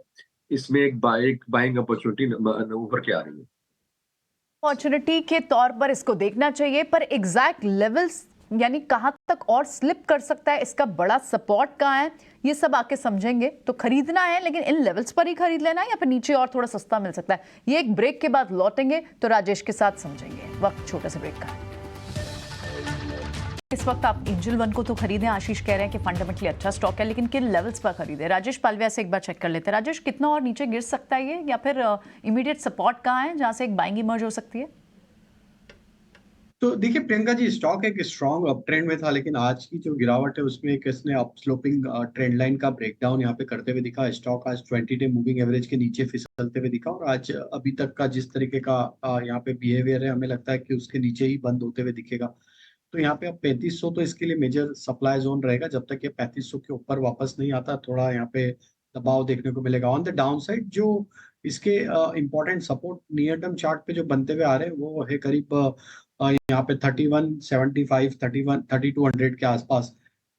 [SPEAKER 9] इसमें एक बाइंग अपॉर्चुनिटी उभर के आ रही है।
[SPEAKER 3] अपॉर्चुनिटी के तौर पर इसको देखना चाहिए, पर एग्जैक्ट लेवल्स यानी कहां तक और स्लिप कर सकता है, इसका बड़ा सपोर्ट कहां है, ये सब आके समझेंगे। तो खरीदना है लेकिन इन लेवल्स पर ही खरीद लेना है, या फिर नीचे और थोड़ा सस्ता मिल सकता है, ये एक ब्रेक के बाद लौटेंगे तो राजेश के साथ समझेंगे। वक्त छोटे से ब्रेक का है। इस वक्त आप एंजल वन को तो खरीदें, आशीष कह रहे हैं कि फंडामेंटली अच्छा स्टॉक है, लेकिन किन लेवल्स पर खरीदें? राजेश पालविया से एक बार चेक कर लेते हैं। राजेश, कितना और नीचे गिर सकता है ये, या फिर इमीडिएट सपोर्ट कहाँ है जहां से एक बाइंग इमर्ज हो सकती है?
[SPEAKER 4] तो देखिए प्रियंका जी, स्टॉक एक स्ट्रॉन्ग अप ट्रेंड में था, लेकिन आज की जो गिरावट है उसमें एक इसने अप स्लोपिंग ट्रेंड लाइन का ब्रेकडाउन यहाँ पे करते हुए दिखा। स्टॉक आज 20 डे मूविंग एवरेज के नीचे फिसलते हुए दिखा, और आज अभी तक का जिस तरीके का यहाँ पे बिहेवियर है, हमें लगता है कि उसके नीचे ही बंद होते हुए दिखेगा। तो यहाँ पे अब 3500 तो इसके लिए मेजर सप्लाई जोन रहेगा, जब तक ये 3500 के ऊपर वापस नहीं आता, थोड़ा यहाँ पे दबाव देखने को मिलेगा। ऑन द डाउन साइड जो इसके important support near term chart पे जो बनते हुए आ रहे हैं, वो है करीब यहाँ पे 3175 3200 के आसपास।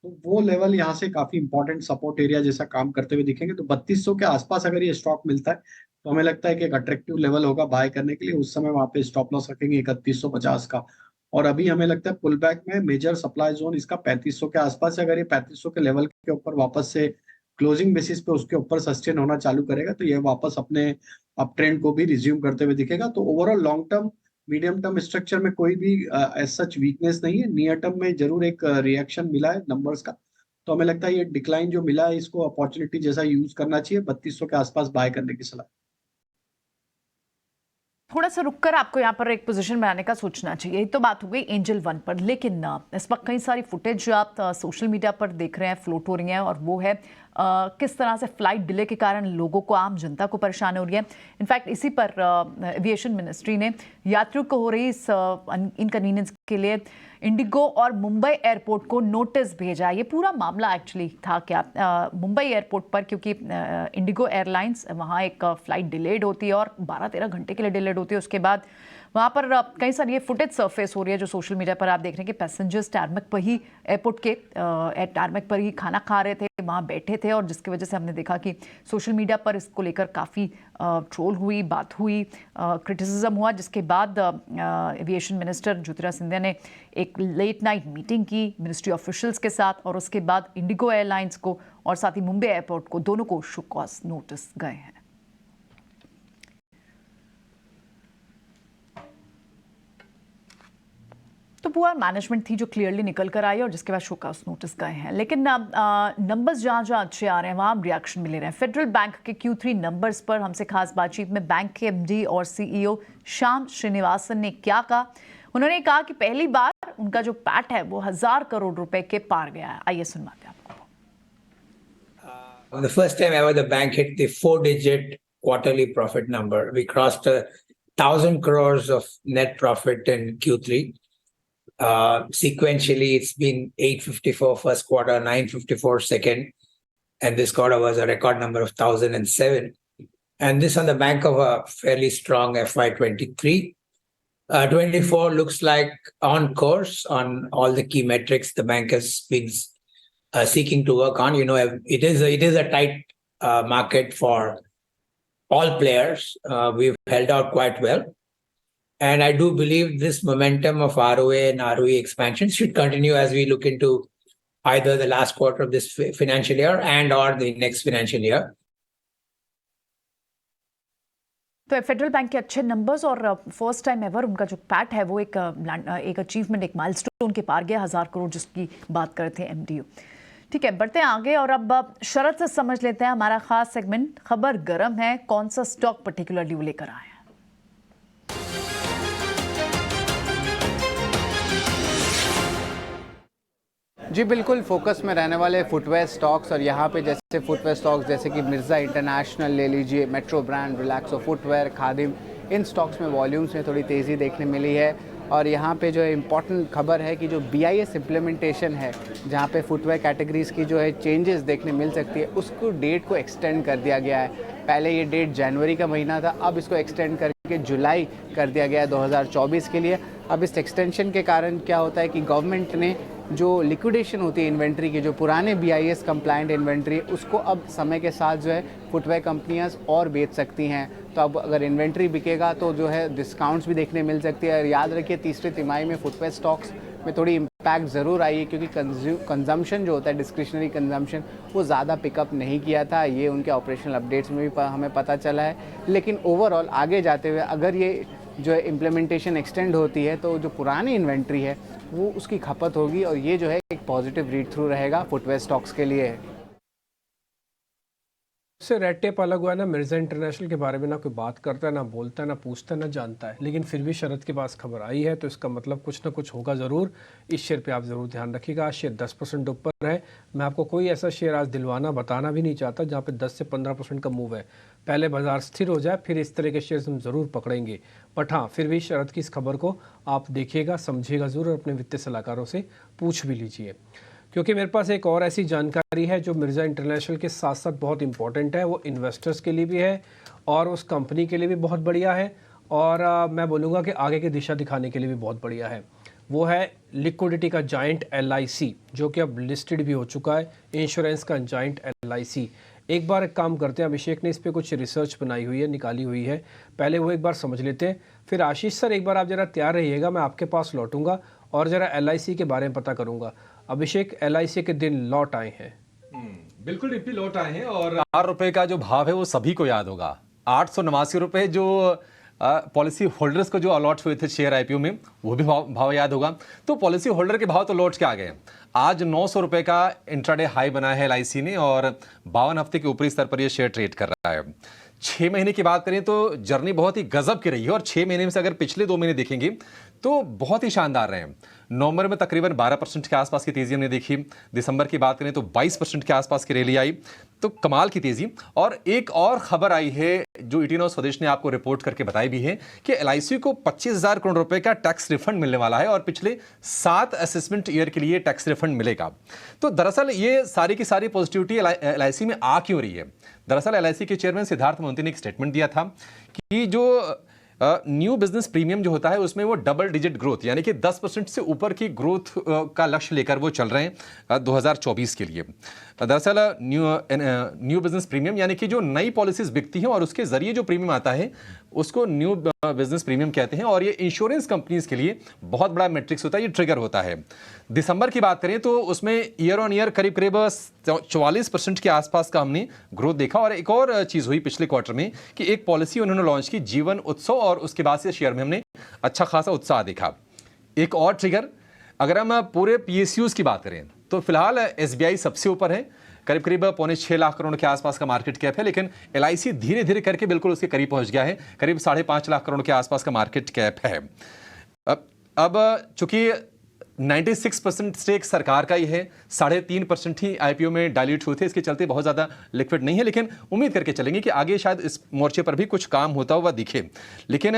[SPEAKER 4] तो वो लेवल यहाँ से काफी इंपॉर्टेंट सपोर्ट एरिया जैसा काम करते हुए दिखेंगे। तो 3200 के आसपास अगर ये स्टॉक मिलता है तो हमें लगता है कि एक अट्रैक्टिव लेवल होगा बाय करने के लिए। उस समय वहां पे स्टॉप लॉस रखेंगे 3150 का। और अभी हमें लगता है पुल बैक में मेजर सप्लाई जोन इसका 3500 के आसपास है। अगर ये 3500 के लेवल के ऊपर वापस से क्लोजिंग बेसिस पे उसके ऊपर सस्टेन होना चालू करेगा, तो ये वापस अपने अप ट्रेंड को भी रिज्यूम करते हुए दिखेगा। तो overall long term medium term structure में कोई भी एज सच वीकनेस नहीं है। नियर टर्म में जरूर एक रिएक्शन मिला है नंबर्स का, तो हमें लगता है ये डिक्लाइन जो मिला है इसको अपॉर्चुनिटी जैसा यूज करना चाहिए। 3200 के आसपास बाय करने की सलाह।
[SPEAKER 3] थोड़ा सा रुककर आपको यहाँ पर एक पोजीशन बनाने का सोचना चाहिए। तो बात हो गई एंजल वन पर, लेकिन इस वक्त कई सारी फुटेज जो आप सोशल मीडिया पर देख रहे हैं फ्लोट हो रही हैं, और वो है किस तरह से फ्लाइट डिले के कारण लोगों को, आम जनता को परेशानी हो रही है। इनफैक्ट इसी पर एविएशन मिनिस्ट्री ने यात्रियों को हो रही इस इनकन्वीनियंस के लिए इंडिगो और मुंबई एयरपोर्ट को नोटिस भेजा। ये पूरा मामला एक्चुअली था क्या, मुंबई एयरपोर्ट पर, क्योंकि इंडिगो एयरलाइंस वहाँ एक फ़्लाइट डिलेड होती है और 12-13 घंटे के लिए डिलेड होती है। उसके बाद वहाँ पर कई सारी ये फुटेज सरफेस हो रही है जो सोशल मीडिया पर आप देख रहे हैं कि पैसेंजर्स टारमेक पर ही, एयरपोर्ट के टारमेक पर ही खाना खा रहे थे, वहाँ बैठे थे, और जिसकी वजह से हमने देखा कि सोशल मीडिया पर इसको लेकर काफ़ी ट्रोल हुई, बात हुई, क्रिटिसिज्म हुआ। जिसके बाद एविएशन मिनिस्टर ज्योतिरादित्य सिंधिया ने एक लेट नाइट मीटिंग की मिनिस्ट्री ऑफिशियल्स के साथ, और उसके बाद इंडिगो एयरलाइंस को और साथ ही मुंबई एयरपोर्ट को, दोनों को शो कॉज नोटिस गए हैं। तो पुअर मैनेजमेंट थी जो क्लियरली निकल कर आई और जिसके बाद शो कॉज नोटिस गए हैं। लेकिन नंबर्स जहाँ जहाँ अच्छे आ रहे हैं वहाँ हम रिएक्शन भी ले रहे हैं। फेडरल बैंक के Q3 नंबर्स पर हमसे खास बातचीत में बैंक के MD और CEO श्याम श्रीनिवासन ने क्या कहा। उन्होंने कहा कि पहली बार उनका जो पैट है वो 1000 करोड़ रुपए के पार गया है। आइए सुनवाते हैं आपको।
[SPEAKER 10] The first time ever the bank hit the 4-digit quarterly profit number. We crossed 1,000 crores of net profit in Q3. Sequentially, it's been 854 first quarter, 954 second, and this quarter was a record number of 1,007. And this on the back of a fairly strong FY23. 24 looks like on course on all the key metrics the bank has been seeking to work on. You know, it is a tight market for all players. We've held out quite well. And I do believe this momentum of ROA and ROE expansion should continue as we look into either the last quarter of this financial year and or the next financial year.
[SPEAKER 3] तो federal bank के अच्छे numbers और first time ever उनका जो PAT है वो एक achievement, एक माइलस्टोन के पार गया, 1000 करोड़ जिसकी बात कर रहे थे MDO। ठीक है, बढ़ते हैं आगे और अब शरद से समझ लेते हैं हमारा खास सेगमेंट खबर गर्म है, कौन सा स्टॉक पर्टिकुलरली वो लेकर आए हैं।
[SPEAKER 11] जी बिल्कुल, फोकस में रहने वाले फुटवेयर स्टॉक्स, और यहाँ पे जैसे फुटवेयर स्टॉक्स जैसे कि मिर्ज़ा इंटरनेशनल ले लीजिए, मेट्रो ब्रांड, रिलैक्सो फुटवेयर, खादिम, इन स्टॉक्स में वॉल्यूम्स में थोड़ी तेज़ी देखने मिली है। और यहाँ पे जो है इम्पॉर्टेंट खबर है कि जो BIS इम्प्लीमेंटेशन है, जहाँ पे फुटवेयर कैटेगरीज़ की जो है चेंजेस देखने मिल सकती है, उसको डेट को एक्सटेंड कर दिया गया है। पहले ये डेट जनवरी का महीना था, अब इसको एक्सटेंड करके जुलाई कर दिया गया है 2024 के लिए। अब इस एक्सटेंशन के कारण क्या होता है कि गवर्नमेंट ने जो लिक्विडेशन होती है इन्वेंट्री की, जो पुराने BIS कंप्लाइंट इन्वेंट्री, उसको अब समय के साथ जो है फुटवेयर कंपनियां और बेच सकती हैं। तो अब अगर इन्वेंट्री बिकेगा तो जो है डिस्काउंट्स भी देखने मिल सकती है। और याद रखिए तीसरी तिमाही में फुटवेयर स्टॉक्स में थोड़ी इम्पैक्ट ज़रूर आई है, क्योंकि कंजम्पशन जो होता है, डिस्क्रिशनरी कंजम्पशन, वो ज़्यादा पिकअप नहीं किया था। ये उनके ऑपरेशनल अपडेट्स में भी हमें पता चला है। लेकिन ओवरऑल आगे जाते हुए अगर ये जो है इम्प्लीमेंटेशन एक्सटेंड होती है तो जो पुरानी इन्वेंट्री है वो उसकी खपत होगी, और ये जो है एक पॉजिटिव रीड थ्रू रहेगा फुटवेयर स्टॉक्स के लिए।
[SPEAKER 2] से रेड टेप अलग हुआ है ना, मिर्ज़ा इंटरनेशनल के बारे में ना कोई बात करता है, ना बोलता है, ना पूछता है, ना जानता है, लेकिन फिर भी शरद के पास खबर आई है तो इसका मतलब कुछ ना कुछ होगा ज़रूर। इस शेयर पे आप ज़रूर ध्यान रखिएगा। आज शेयर 10% ऊपर है। मैं आपको कोई ऐसा शेयर आज दिलवाना बताना भी नहीं चाहता जहाँ पे 10 से 15% का मूव है। पहले बाजार स्थिर हो जाए फिर इस तरह के शेयर्स हम ज़रूर पकड़ेंगे। बट हाँ, फिर भी शरद की इस खबर को आप देखिएगा, समझिएगा ज़रूर, अपने वित्तीय सलाहकारों से पूछ भी लीजिए, क्योंकि मेरे पास एक और ऐसी जानकारी है जो मिर्ज़ा इंटरनेशनल के साथ साथ बहुत इंपॉर्टेंट है। वो इन्वेस्टर्स के लिए भी है और उस कंपनी के लिए भी बहुत बढ़िया है, और मैं बोलूँगा कि आगे की दिशा दिखाने के लिए भी बहुत बढ़िया है। वो है लिक्विडिटी का जाइंट LIC, जो कि अब लिस्टेड भी हो चुका है, इंश्योरेंस का जाइंट LIC। एक बार एक काम करते हैं, अभिषेक ने इस पर कुछ रिसर्च बनाई हुई है, निकाली हुई है, पहले वो एक बार समझ लेते हैं। फिर आशीष सर एक बार आप ज़रा तैयार रहिएगा, मैं आपके पास लौटूंगा और ज़रा LIC के बारे में पता करूंगा। अभिषेक, LIC के दिन लौट आए हैं।
[SPEAKER 1] बिल्कुल डिप्टी लौट आए हैं, और 4 रुपए का जो भाव है वो सभी को याद होगा। 889 रुपए जो पॉलिसी होल्डर्स को जो अलॉट हुए थे शेयर IPO में, वो भी भाव याद होगा। तो पॉलिसी होल्डर के भाव तो लौट के आ गए। आज 900 रुपए का इंट्राडे हाई बना है LIC ने, और 52 हफ्ते के ऊपरी स्तर पर यह शेयर ट्रेड कर रहा है। 6 महीने की बात करें तो जर्नी बहुत ही गजब की रही है, और 6 महीने में से अगर पिछले 2 महीने देखेंगे तो बहुत ही शानदार रहे हैं। नवंबर में तकरीबन 12% के आसपास की तेजी हमने देखी। दिसंबर की बात करें तो 22% के आसपास की रैली आई। तो कमाल की तेजी। और एक और खबर आई है जो ईटीनो स्वदेश ने आपको रिपोर्ट करके बताई भी है कि एलआईसी को 25,000 करोड़ रुपए का टैक्स रिफंड मिलने वाला है और पिछले 7 असेसमेंट ईयर के लिए टैक्स रिफंड मिलेगा। तो दरअसल ये सारी की सारी पॉजिटिविटी एलआईसी में आ क्यों रही है? दरअसल एलआईसी के चेयरमैन सिद्धार्थ मोहंती ने एक स्टेटमेंट दिया था कि जो न्यू बिजनेस प्रीमियम जो होता है उसमें वो डबल डिजिट ग्रोथ यानी कि 10% से ऊपर की ग्रोथ का लक्ष्य लेकर वो चल रहे हैं 2024 के लिए। दरअसल न्यू बिजनेस प्रीमियम यानी कि जो नई पॉलिसीज बिकती हैं और उसके जरिए जो प्रीमियम आता है उसको न्यू बिजनेस प्रीमियम कहते हैं और ये इंश्योरेंस कंपनीज के लिए बहुत बड़ा मैट्रिक्स होता है, ये ट्रिगर होता है। दिसंबर की बात करें तो उसमें ईयर ऑन ईयर करीब 44% के आसपास का हमने ग्रोथ देखा। और एक और चीज़ हुई पिछले क्वार्टर में कि एक पॉलिसी उन्होंने लॉन्च की जीवन उत्सव और उसके बाद से शेयर में हमने अच्छा खासा उत्साह देखा। एक और ट्रिगर, अगर हम पूरे पीएसयूज की बात करें तो फिलहाल एसबीआई सबसे ऊपर है, करीब 6.5 लाख करोड़ के आसपास का मार्केट कैप है, लेकिन एलआईसी धीरे धीरे करके बिल्कुल उसके करीब पहुंच गया है, करीब 5.5 लाख करोड़ के आसपास का मार्केट कैप है। अब चूंकि 96% स्टेक सरकार का ही है, 3.5% ही आईपीओ में डाइल्यूट हुए थे, इसके चलते बहुत ज़्यादा लिक्विड नहीं है, लेकिन उम्मीद करके चलेंगे कि आगे शायद इस मोर्चे पर भी कुछ काम होता हुआ दिखे। लेकिन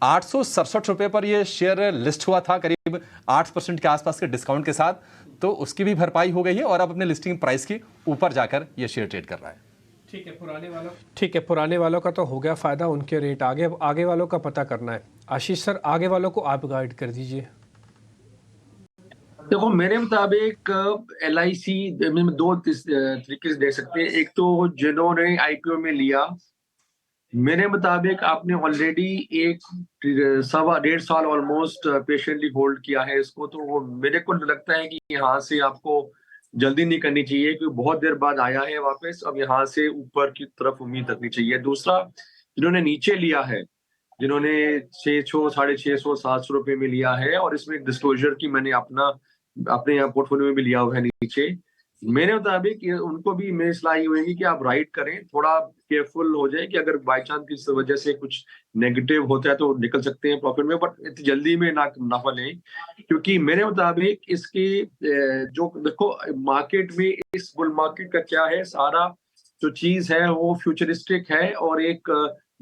[SPEAKER 1] 867 रुपये पर यह शेयर लिस्ट हुआ था करीब 8% के आसपास के डिस्काउंट के साथ, तो उसकी भी भरपाई हो गई है और अब अपने लिस्टिंग प्राइस के ऊपर जाकर यह शेयर ट्रेड कर रहा है।
[SPEAKER 2] ठीक है, पुराने वालों का तो हो गया फ़ायदा, उनके रेट आगे वालों का पता करना है। आशीष सर, आगे वालों को आप गाइड कर दीजिए।
[SPEAKER 9] देखो मेरे मुताबिक एलआईसी में 2 तरीके से देख सकते हैं। एक तो जिन्होंने आईपीओ में लिया, मेरे मुताबिक आपने ऑलरेडी 1.5 साल ऑलमोस्ट पेशेंटली होल्ड किया है इसको, तो वो मेरे को लगता है कि यहाँ से आपको जल्दी नहीं करनी चाहिए क्योंकि बहुत देर बाद आया है वापस, अब यहाँ से ऊपर की तरफ उम्मीद रखनी चाहिए। दूसरा, जिन्होंने नीचे लिया है, जिन्होंने 600, 650, 700 रुपए में लिया है और इसमें डिस्क्लोजर की मैंने अपने यहाँ पोर्टफोलियो में भी लिया हुआ है नीचे, मेरे मुताबिक उनको भी मेरी सलाह ये होगी कि आप राइट करें, थोड़ा केयरफुल हो जाए कि अगर बाई चांस किसी वजह से कुछ नेगेटिव होता है तो निकल सकते हैं प्रॉफिट में, बट इतनी जल्दी में ना नफा लें क्योंकि मेरे मुताबिक इसके जो देखो मार्केट में इस बुल मार्केट का क्या है, सारा जो चीज है वो फ्यूचरिस्टिक है और एक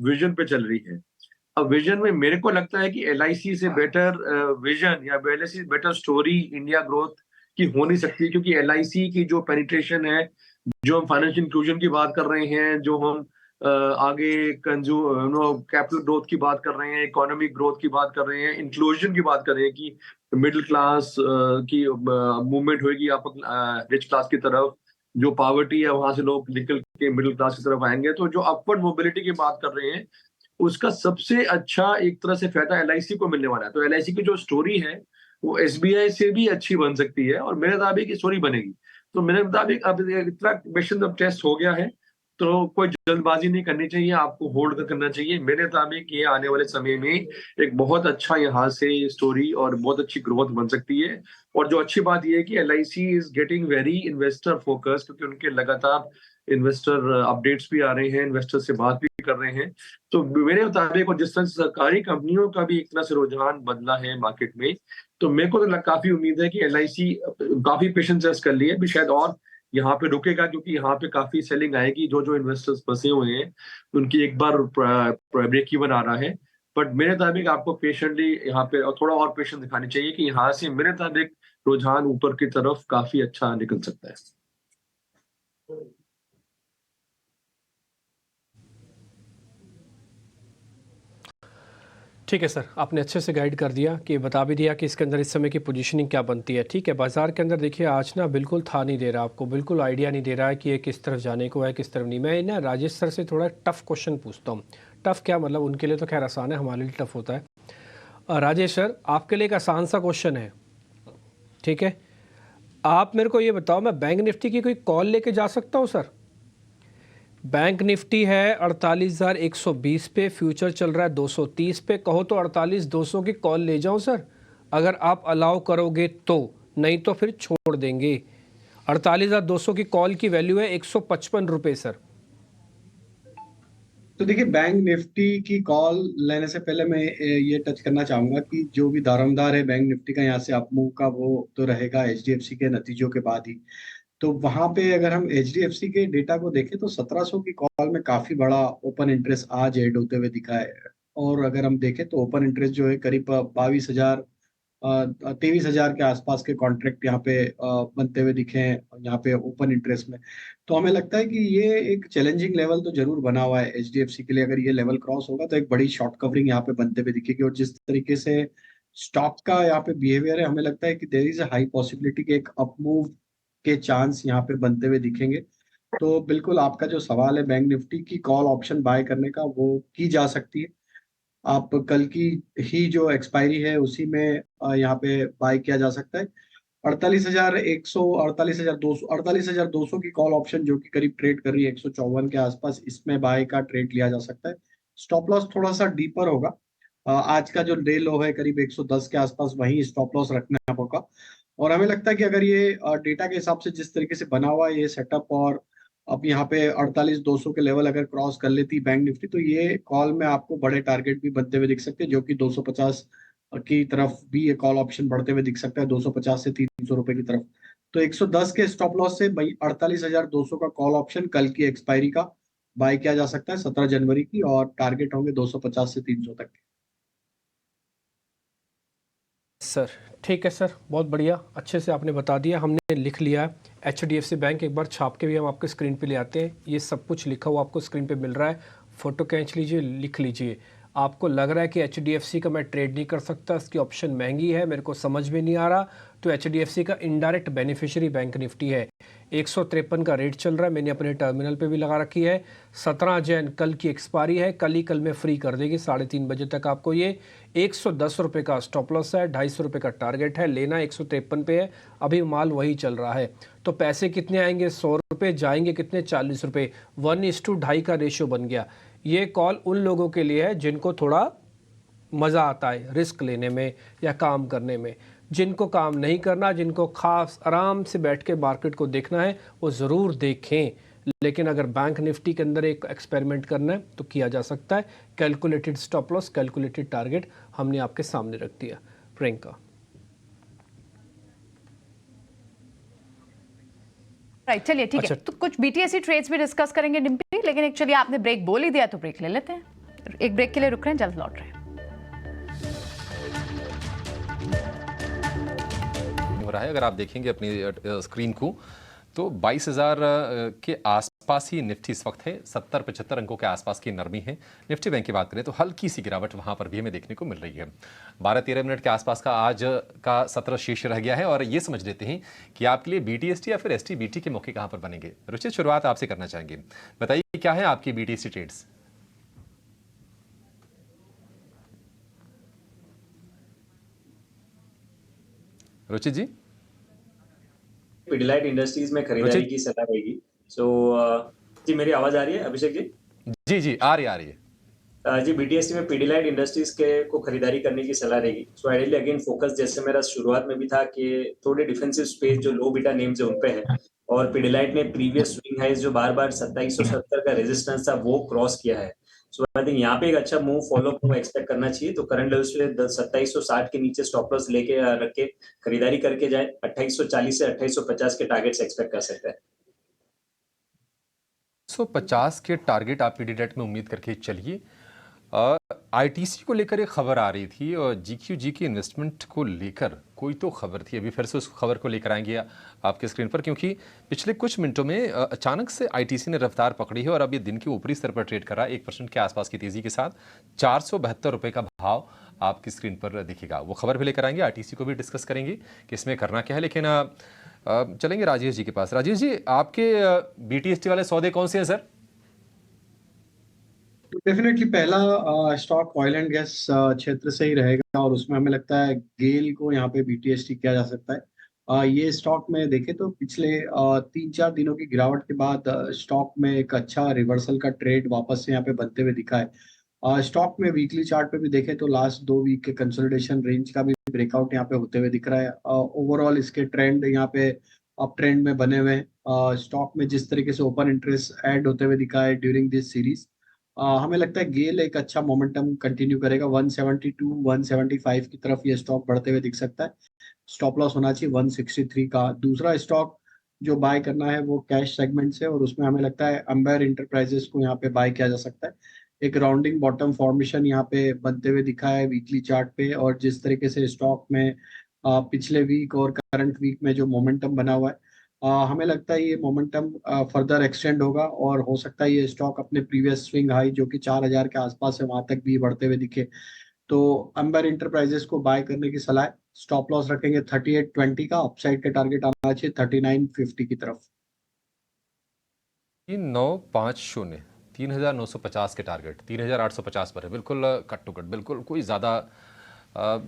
[SPEAKER 9] विजन पे चल रही है। अब विजन में मेरे को लगता है कि एलआईसी से बेटर विजन या एलआईसी से बेटर स्टोरी इंडिया ग्रोथ की हो नहीं सकती क्योंकि एलआईसी की जो पेनिट्रेशन है, जो हम फाइनेंशियल इंक्लूजन की बात कर रहे हैं, जो हम आगे कैपिटल ग्रोथ की बात कर रहे हैं, इकोनॉमिक ग्रोथ की बात कर रहे हैं, इंक्लूजन की बात कर रहे हैं कि मिडिल क्लास की मूवमेंट होगी आप रिच क्लास की तरफ, जो पॉवर्टी है वहां से लोग निकल के मिडिल क्लास की तरफ आएंगे, तो जो अपवर्ड मोबिलिटी की बात कर रहे हैं उसका सबसे अच्छा एक तरह से फायदा एलआईसी को मिलने वाला है। तो एलआईसी की जो स्टोरी है वो एसबीआई से भी अच्छी बन सकती है और मेरे मुताबिक स्टोरी बनेगी। तो मेरे मुताबिक अब इतना क्वेश्चन अब टेस्ट हो गया है तो कोई जल्दबाजी नहीं करनी चाहिए, आपको होल्ड करना चाहिए। मेरे मुताबिक ये आने वाले समय में एक बहुत अच्छा यहाँ से स्टोरी और बहुत अच्छी ग्रोथ बन सकती है। और जो अच्छी बात ये है कि LIC is getting very investor focus क्योंकि उनके लगातार इन्वेस्टर अपडेट्स भी आ रहे हैं, इन्वेस्टर से बात भी कर रहे हैं। तो मेरे मुताबिक और जिस तरह से सरकारी कंपनियों का भी एक तरह से रुझान बदला है मार्केट में, तो मेरे को तो काफी उम्मीद है कि एलआईसी काफी पेशेंस कर लिए, अभी शायद और यहाँ पे रुकेगा क्योंकि यहाँ पे काफी सेलिंग आएगी। जो इन्वेस्टर्स फंसे हुए हैं उनकी एक बार ब्रेक इवन आ रहा है, बट मेरे मुताबिक आपको पेशेंटली यहाँ पे और थोड़ा और पेशेंस दिखानी चाहिए कि यहाँ से मेरे मुताबिक रुझान ऊपर की तरफ काफी अच्छा निकल सकता है।
[SPEAKER 2] ठीक है सर, आपने अच्छे से गाइड कर दिया कि बता भी दिया कि इसके अंदर इस समय की पोजीशनिंग क्या बनती है। ठीक है, बाज़ार के अंदर देखिए आज ना बिल्कुल था नहीं दे रहा, आपको बिल्कुल आइडिया नहीं दे रहा है कि ये किस तरफ जाने को है किस तरफ नहीं। मैं ना राजेश सर से थोड़ा टफ़ क्वेश्चन पूछता हूँ। टफ़ क्या मतलब, उनके लिए तो खैर आसान है, हमारे लिए टफ़ होता है। राजेश सर, आपके लिए एक आसान सा क्वेश्चन है, ठीक है? आप मेरे को ये बताओ, मैं बैंक निफ्टी की कोई कॉल लेके जा सकता हूँ सर? बैंक निफ्टी है 48,120 पे, फ्यूचर चल रहा है 230 पे, कहो तो 48,200 की कॉल ले जाऊं सर, अगर आप अलाउ करोगे तो, नहीं तो फिर छोड़ देंगे। 48,200 की कॉल की वैल्यू है 155 रुपये सर।
[SPEAKER 4] तो देखिए, बैंक निफ्टी की कॉल लेने से पहले मैं ये टच करना चाहूंगा कि जो भी दारोमदार है बैंक निफ्टी का यहाँ से अपमूव का, वो तो रहेगा एचडीएफसी के नतीजों के बाद ही। तो वहां पे अगर हम एचडीएफसी के डेटा को देखें तो 1700 की कॉल में काफी बड़ा ओपन इंटरेस्ट आज ऐड होते हुए दिखा है। और अगर हम देखें तो ओपन इंटरेस्ट जो है करीब 22,000 23,000 के आसपास के कॉन्ट्रैक्ट यहाँ पे बनते हुए दिखे हैं यहाँ पे ओपन इंटरेस्ट में। तो हमें लगता है कि ये एक चैलेंजिंग लेवल तो जरूर बना हुआ है एचडीएफसी के लिए। अगर ये लेवल क्रॉस होगा तो एक बड़ी शॉर्ट कवरिंग यहाँ पे बनते हुए दिखेगी। और जिस तरीके से स्टॉक का यहाँ पे बिहेवियर है, हमें लगता है कि there is a high possibility कि एक अप मूव के चांस यहाँ पे बनते हुए दिखेंगे। तो बिल्कुल आपका जो सवाल है बैंक निफ्टी की कॉल ऑप्शन बाय करने का, वो की जा सकती है। आप कल की ही जो एक्सपायरी है उसी में यहाँ पे बाय किया जा सकता है। 48,100, 48,200, 48,200 की कॉल ऑप्शन जो कि करीब ट्रेड कर रही है 154 के आसपास, इसमें बाय का ट्रेड लिया जा सकता है। स्टॉप लॉस थोड़ा सा डीपर होगा। आज का जो डे लो है करीब 110 के आसपास, वहीं स्टॉप लॉस रखना होगा। और हमें लगता है कि अगर ये डेटा के हिसाब से जिस तरीके से बना हुआ है ये सेटअप, और अब यहाँ पे 48,200 के लेवल अगर क्रॉस कर लेती बैंक निफ्टी, तो ये कॉल में आपको बड़े टारगेट भी बनते हुए दिख सकते हैं, जो कि 250 की तरफ भी ये कॉल ऑप्शन बढ़ते हुए दिख सकता है, 250 से 300 रुपए की तरफ। तो 110 के स्टॉप लॉस से भाई 48,200 का कॉल ऑप्शन कल की एक्सपायरी का बाय किया जा सकता है 17 जनवरी की, और टारगेट होंगे 250 से 300 तक के।
[SPEAKER 2] सर ठीक है सर, बहुत बढ़िया, अच्छे से आपने बता दिया, हमने लिख लिया है। एचडीएफसी बैंक एक बार छाप के भी हम आपके स्क्रीन पे ले आते हैं। ये सब कुछ लिखा हुआ आपको स्क्रीन पे मिल रहा है, फ़ोटो खींच लीजिए, लिख लीजिए। आपको लग रहा है कि एचडीएफसी का मैं ट्रेड नहीं कर सकता, इसकी ऑप्शन महंगी है, मेरे को समझ में नहीं आ रहा, तो एचडीएफसी का इनडायरेक्ट बेनिफिशियरी बैंक निफ्टी है। 153 का रेट चल रहा है, मैंने अपने टर्मिनल पे भी लगा रखी है। 17 जैन कल की एक्सपायरी है, कल में फ्री कर देगी 3:30 बजे तक आपको। ये 110 रुपये का स्टॉप लॉस है, 250 रुपये का टारगेट है, लेना 153 पे है, अभी माल वही चल रहा है। तो पैसे कितने आएंगे? 100 रुपये, जाएंगे कितने? 40 रुपये, 1:2 का रेशियो बन गया। ये कॉल उन लोगों के लिए है जिनको थोड़ा मज़ा आता है रिस्क लेने में या काम करने में। जिनको काम नहीं करना, जिनको खास आराम से बैठ के मार्केट को देखना है, वो ज़रूर देखें। लेकिन अगर बैंक निफ्टी के अंदर एक एक्सपेरिमेंट करना है तो किया जा सकता है। Calculated stop loss, calculated target हमने आपके सामने रख दिया। प्रियंका,
[SPEAKER 3] राइट, चलिए ठीक है। तो कुछ बीटीएससी ट्रेड्स भी डिस्कस करेंगे डिम्पी, लेकिन एक्चुअली आपने ब्रेक बोल ही दिया तो ब्रेक ले लेते हैं। एक ब्रेक के लिए रुक रहे हैं, जल्द लौट रहे हैं।
[SPEAKER 1] हो रहा है, अगर आप देखेंगे अपनी स्क्रीन को तो 22,000 के आसपास ही निफ्टी इस वक्त है। 70-75 अंकों के आसपास की नरमी है। निफ्टी बैंक की बात करें तो हल्की सी गिरावट वहां पर भी हमें देखने को मिल रही है। 12-13 मिनट के आसपास का आज का सत्र शेष रह गया है। और ये समझ लेते हैं कि आपके लिए बीटीएसटी या फिर एसटीबीटी के मौके कहां पर बनेंगे। रुचित, शुरुआत आपसे करना चाहेंगे, बताइए क्या है आपकी बीटीएसटी ट्रेड्स? रुचित जी,
[SPEAKER 6] पिडिलाइट इंडस्ट्रीज में खरीदारी की सलाह रहेगी। सो जी, मेरी आवाज आ रही है अभिषेक जी?
[SPEAKER 1] जी जी, आ रही है।
[SPEAKER 6] जी, बीटीएसटी में पिडिलाइट इंडस्ट्रीज के को खरीदारी करने की सलाह रहेगी। सो आइडियली अगेन फोकस, जैसे मेरा शुरुआत में भी था, कि थोड़े डिफेंसिव स्पेस जो लो बीटा नेम्स है उन पे है। और पिडिलाइट ने प्रीवियस स्विंग हाइज जो बार 2770 का रेजिस्टेंस था वो क्रॉस किया है। सो आई थिंक यहाँ पे एक अच्छा मूव फॉलो को एक्सपेक्ट करना चाहिए। तो करंट लेवल्स पे 2760 के नीचे स्टॉप लॉस लेके रख के खरीदारी करके जाए। 2840 से 2850 के टारगेट्स एक्सपेक्ट कर सकते हैं।
[SPEAKER 1] 150 के टारगेट आप पीडीडेट में उम्मीद करके चलिए। आईटीसी को लेकर एक खबर आ रही थी और जीक्यूजी की इन्वेस्टमेंट को लेकर कोई तो खबर थी। अभी फिर से उस खबर को लेकर आएंगे आपके स्क्रीन पर, क्योंकि पिछले कुछ मिनटों में अचानक से आईटीसी ने रफ्तार पकड़ी है और अब ये दिन के ऊपरी स्तर पर ट्रेड कर रहा है 1% के आसपास की तेजी के साथ। 472 रुपये का भाव आपकी स्क्रीन पर दिखेगा। वो खबर भी लेकर आएंगे, आईटीसी को भी डिस्कस करेंगे कि इसमें करना क्या है। लेकिन चलेंगे राजेश जी के पास। राजेश जी, आपके बीटीएसटी वाले सौदे कौन से हैं सर?
[SPEAKER 4] डेफिनेटली पहला स्टॉक ऑयल एंड गैस क्षेत्र से ही रहेगा, और उसमें हमें लगता है गेल को यहाँ पे बीटीएसटी किया जा सकता है। ये स्टॉक में देखें तो पिछले 3-4 दिनों की गिरावट के बाद स्टॉक में एक अच्छा रिवर्सल का ट्रेड वापस से यहाँ पे बनते हुए दिखा है। स्टॉक में वीकली चार्ट पे भी देखें तो लास्ट 2 वीक के कंसोलिडेशन रेंज का भी ब्रेकआउट यहाँ पे होते हुए दिख रहा है। ओवरऑल इसके ट्रेंड यहाँ पे अप ट्रेंड में बने हुए हैं। स्टॉक में जिस तरीके से ओपन इंटरेस्ट ऐड होते हुए दिखा है ड्यूरिंग दिस सीरीज, हमें लगता है गेल एक अच्छा मोमेंटम कंटिन्यू करेगा। 172 175 की तरफ ये स्टॉक बढ़ते हुए दिख सकता है। स्टॉप लॉस होना चाहिए 163 का। दूसरा स्टॉक जो बाय करना है वो कैश सेगमेंट से, और उसमें हमें लगता है अंबेर इंटरप्राइजेस को यहाँ पे बाय किया जा सकता है। एक राउंडिंग बॉटम फॉर्मेशन यहाँ पे बनते हुए दिखा है वीकली चार्ट पे, और जिस तरीके से स्टॉक में पिछले वीक और करंट वीक में जो मोमेंटम बना हुआ है, हमें लगता है ये मोमेंटम फर्दर एक्सटेंड होगा, और हो सकता है ये स्टॉक अपने प्रीवियस स्विंग हाई जो कि 4000 के आसपास है वहां तक भी बढ़ते हुए दिखे। तो अंबर इंटरप्राइजेस को बाय करने की सलाह है। स्टॉप लॉस रखेंगे 3820 का, अपसाइड का टारगेट आना चाहिए 3950 की तरफ।
[SPEAKER 1] 3950, 3950 के टारगेट 3850 पर है, बिल्कुल कट टू कट, बिल्कुल कोई ज़्यादा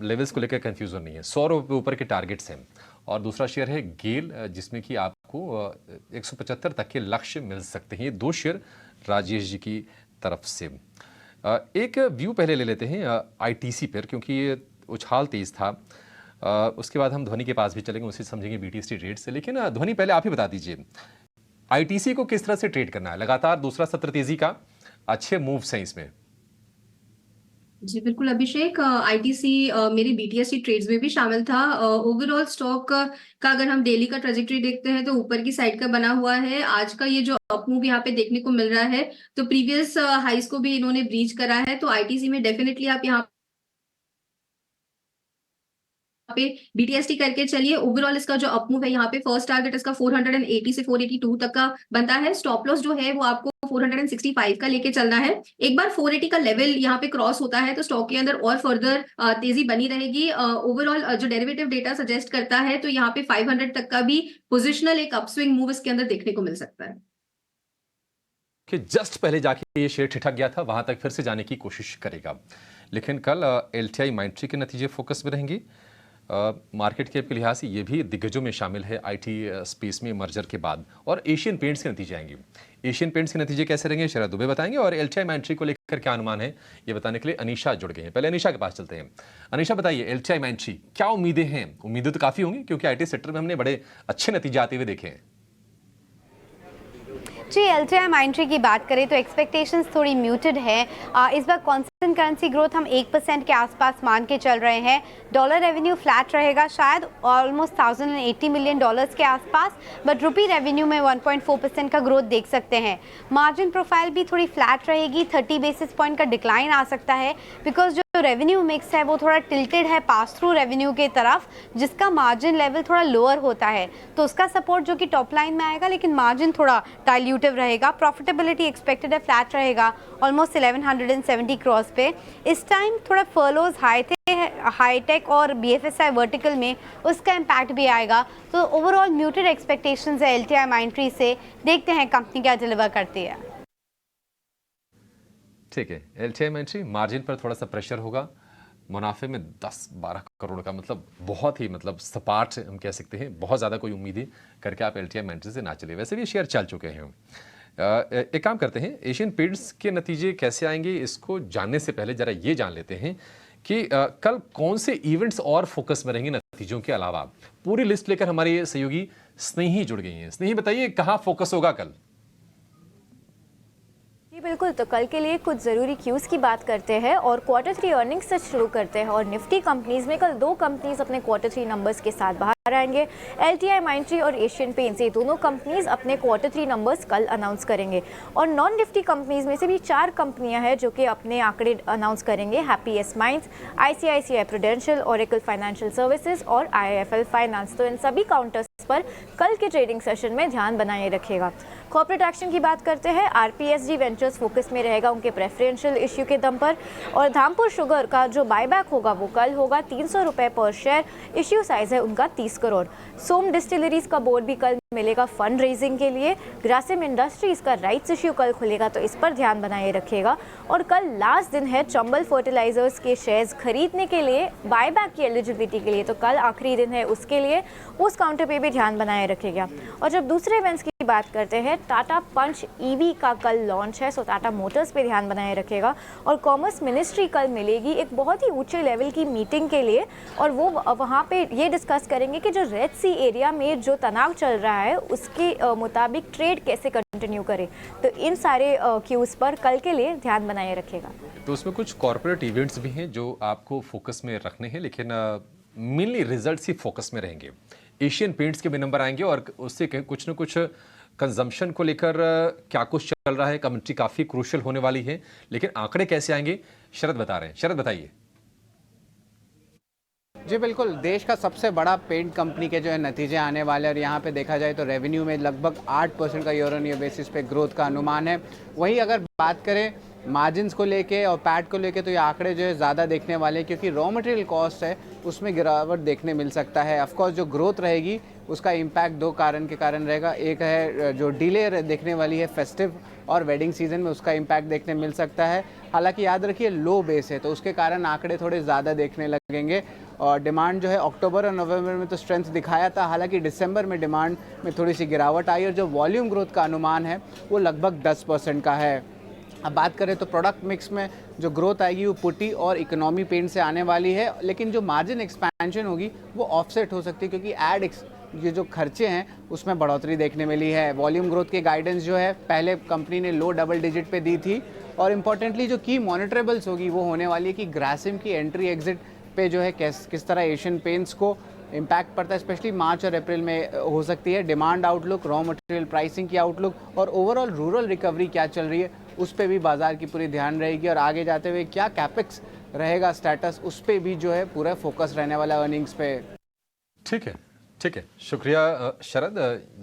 [SPEAKER 1] लेवल्स को लेकर कंफ्यूजन नहीं है। 100 रुपये ऊपर के टारगेट्स हैं। और दूसरा शेयर है गेल, जिसमें कि आपको 175 तक के लक्ष्य मिल सकते हैं। ये 2 शेयर राजेश जी की तरफ से। एक व्यू पहले ले लेते हैं आईटीसी पर, क्योंकि ये उछाल तेज था। उसके बाद हम ध्वनि के पास भी चलेंगे, उसे समझेंगे बीटीएसटी रेट से। लेकिन ध्वनि, पहले आप ही बता दीजिए आईटीसी को किस तरह से ट्रेड करना है। लगातार दूसरा सत्र तेजी का, अच्छे मूव्स हैं इसमें।
[SPEAKER 5] जी बिल्कुल अभिषेक, आईटीसी मेरे बीटीएसटी ट्रेड्स में भी शामिल था। ओवरऑल स्टॉक का अगर हम डेली का ट्रेजेक्टरी देखते हैं तो ऊपर की साइड का बना हुआ है। आज का ये जो अप मूव यहाँ पे देखने को मिल रहा है, तो प्रीवियस हाइस को भी इन्होंने ब्रीच करा है। तो आईटीसी में डेफिनेटली आप यहाँ पे बीटीएसटी करके चलिए। ओवरऑल इसका जो अप मूव है यहाँ पे फर्स्ट टारगेट इसका 480 से 482 तक का बनता है। स्टॉप लॉस जो है वो आपको 465 का लेके चलना है। एक बार 480 का लेवल यहाँ पे क्रॉस होता है तो स्टॉक के अंदर और फर्दर तेजी बनी रहेगी। ओवरऑल जो डेरिवेटिव डेटा सजेस्ट करता है तो यहाँ पे 500 तक का भी पोजिशनल एक अपस्विंग मूव इसके अंदर देखने को मिल सकता है।
[SPEAKER 1] कि जस्ट पहले जाके ये शेयर ठिठक गया था, वहां तक फिर से जाने की कोशिश करेगा। लेकिन कल एलटीआई माइंट्री के नतीजे फोकस में रहेंगे। मार्केट कैप के लिहाज से ये भी दिग्गजों में शामिल है आईटी स्पेस में मर्जर के बाद। और एशियन पेंट्स के नतीजे आएंगे। एशियन पेंट्स के नतीजे कैसे रहेंगे शरद दुबे बताएंगे, और एलटीआई माइंट्री को लेकर क्या अनुमान है ये बताने के लिए अनीशा जुड़ गए हैं। पहले अनीशा के पास चलते हैं। अनीशा बताइए, एलटीआई माइंट्री क्या उम्मीदें हैं? उम्मीदें तो काफ़ी होंगी, क्योंकि आईटी सेक्टर में हमने बड़े अच्छे नतीजे आते हुए देखे हैं।
[SPEAKER 12] जी, एलटीआई माइंट्री की बात करें तो एक्सपेक्टेशंस थोड़ी म्यूटेड है। इस बार कांस्टेंट करेंसी ग्रोथ हम 1% के आसपास मान के चल रहे हैं। डॉलर रेवेन्यू फ्लैट रहेगा, शायद ऑलमोस्ट $1080 मिलियन के आसपास, बट रुपी रेवेन्यू में 1.4% का ग्रोथ देख सकते हैं। मार्जिन प्रोफाइल भी थोड़ी फ्लैट रहेगी, 30 बेसिस पॉइंट का डिक्लाइन आ सकता है, बिकॉज जो रेवेन्यू मिक्स है वो थोड़ा टिल्टेड है पास थ्रू रेवेन्यू के तरफ, जिसका मार्जिन लेवल थोड़ा लोअर होता है। तो उसका सपोर्ट जो कि टॉप लाइन में आएगा, लेकिन मार्जिन थोड़ा डाइल्यूटिव रहेगा। प्रॉफिटेबिलिटी एक्सपेक्टेड है फ्लैट रहेगा, ऑलमोस्ट 1170 क्रॉस पे। इस टाइम थोड़ा फर्लोज हाई थे हाईटेक और बीएफएसआई वर्टिकल में, उसका इम्पैक्ट भी आएगा। तो ओवरऑल म्यूटेड एक्सपेक्टेशंस है एलटीआई माइंट्री से। देखते हैं कंपनी क्या डिलीवर करती है।
[SPEAKER 1] ठीक है, एलटीआई माइंट्री मार्जिन पर थोड़ा सा प्रेशर होगा। मुनाफे में 10-12 करोड़ का मतलब बहुत ही सपाट हम कह सकते हैं। बहुत ज़्यादा कोई उम्मीदें करके आप एलटीआई माइंट्री से ना चले। वैसे भी शेयर चल चुके हैं। एक काम करते हैं, एशियन पेंट्स के नतीजे कैसे आएंगे इसको जानने से पहले जरा ये जान लेते हैं कि कल कौन से इवेंट्स और फोकस में रहेंगे नतीजों के अलावा। पूरी लिस्ट लेकर हमारे सहयोगी स्नेही जुड़ गई हैं। स्नेही बताइए, कहाँ फोकस होगा कल?
[SPEAKER 12] जी बिल्कुल, तो कल के लिए कुछ ज़रूरी क्यूज़ की बात करते हैं और क्वार्टर 3 अर्निंग्स से शुरू करते हैं। और निफ्टी कंपनीज़ में कल 2 कंपनीज़ अपने क्वार्टर 3 नंबर्स के साथ बाहर आएंगे। एलटीआई माइंट्री और एशियन पेंट्स, ये दोनों कंपनीज़ अपने क्वार्टर 3 नंबर्स कल अनाउंस करेंगे। और नॉन निफ्टी कंपनीज़ में से भी 4 कंपनियां हैं जो कि अपने आंकड़े अनाउंस करेंगे। Happiest minds, ICICI prudential, Oracle financial services और आईआईएफएल फाइनेंस। तो इन सभी काउंटर्स पर कल के ट्रेडिंग सेशन में ध्यान बनाए रखेगा। कॉर्पोरेट एक्शन की बात करते हैं, आरपीएसजी वेंचर्स फोकस में रहेगा उनके प्रेफरेंशियल इश्यू के दम पर। और धामपुर शुगर का जो बायबैक होगा वो कल होगा, 300 रुपये पर शेयर। इश्यू साइज है उनका 30 करोड़। सोम डिस्टिलरीज का बोर्ड भी कल मिलेगा फंड रेजिंग के लिए। ग्रासिम इंडस्ट्रीज का राइट्स इश्यू कल खुलेगा, तो इस पर ध्यान बनाए रखेगा। और कल लास्ट दिन है चंबल फर्टिलाइजर्स के शेयर्स खरीदने के लिए बायबैक की एलिजिबिलिटी के लिए, तो कल आखिरी दिन है उसके लिए, उस काउंटर पे भी ध्यान बनाए रखेगा। और जब दूसरे इवेंट्स की बात करते हैं, टाटा पंच ईवी का कल लॉन्च है, सो टाटा मोटर्स पे ध्यान बनाए रखेगा। और कॉमर्स मिनिस्ट्री कल मिलेगी एक बहुत ही ऊंचे लेवल की मीटिंग के लिए, और वो वहाँ पे ये डिस्कस करेंगे कि जो रेड सी एरिया में जो तनाव चल रहा है उसके मुताबिक ट्रेड कैसे कंटिन्यू करे। तो इन सारे क्यूज पर कल के लिए ध्यान बनाए रखेगा।
[SPEAKER 1] तो उसमें कुछ कॉर्पोरेट इवेंट्स भी हैं जो आपको फोकस में रखने हैं, लेकिन मेनली रिजल्ट्स ही फोकस में रहेंगे। एशियन पेंट्स के भी नंबर आएंगे और उससे कुछ न कुछ कंजम्पशन को लेकर क्या कुछ चल रहा है, कमेंट्री काफ़ी क्रूशियल होने वाली है। लेकिन आंकड़े कैसे आएंगे, शरद बता रहे हैं। शरद बताइए।
[SPEAKER 11] जी बिल्कुल, देश का सबसे बड़ा पेंट कंपनी के जो है नतीजे आने वाले हैं और यहाँ पे देखा जाए तो रेवेन्यू में लगभग 8% का ईयर ऑन ईयर बेसिस पे ग्रोथ का अनुमान है। वहीं अगर बात करें मार्जिन्स को लेके और पैट को लेके तो ये आंकड़े जो है ज़्यादा देखने वाले हैं, क्योंकि रॉ मटेरियल कॉस्ट है उसमें गिरावट देखने मिल सकता है। ऑफकोर्स जो ग्रोथ रहेगी उसका इम्पैक्ट दो कारण रहेगा। एक है जो डिले देखने वाली है फेस्टिव और वेडिंग सीजन में, उसका इम्पैक्ट देखने मिल सकता है। हालांकि याद रखिए लो बेस है तो उसके कारण आंकड़े थोड़े ज़्यादा देखने लगेंगे। और डिमांड जो है अक्टूबर और नवंबर में तो स्ट्रेंथ दिखाया था, हालांकि दिसंबर में डिमांड में थोड़ी सी गिरावट आई और जो वॉल्यूम ग्रोथ का अनुमान है वो लगभग 10% का है। अब बात करें तो प्रोडक्ट मिक्स में जो ग्रोथ आएगी वो पुट्टी और इकोनॉमी पेंट से आने वाली है, लेकिन जो मार्जिन एक्सपेंशन होगी वो ऑफसेट हो सकती है क्योंकि ये जो खर्चे हैं उसमें बढ़ोतरी देखने मिली है। वॉल्यूम ग्रोथ के गाइडेंस जो है पहले कंपनी ने लो डबल डिजिट पे दी थी और इम्पॉर्टेंटली जो की मॉनिटरेबल्स होगी वो होने वाली है कि ग्रासिम की एंट्री एग्जिट पे जो है किस तरह एशियन पेंट्स को इम्पैक्ट पड़ता है, स्पेशली मार्च और अप्रैल में हो सकती है। Demand outlook, raw material pricing की आउटलुक और ओवरऑल रूरल रिकवरी क्या चल रही है उस पर भी बाजार की पूरी ध्यान रहेगी और आगे जाते हुए क्या कैपेक्स रहेगा स्टेटस, उस पर भी जो है पूरा फोकस रहने वाला अर्निंग्स पे।
[SPEAKER 1] ठीक है, शुक्रिया शरद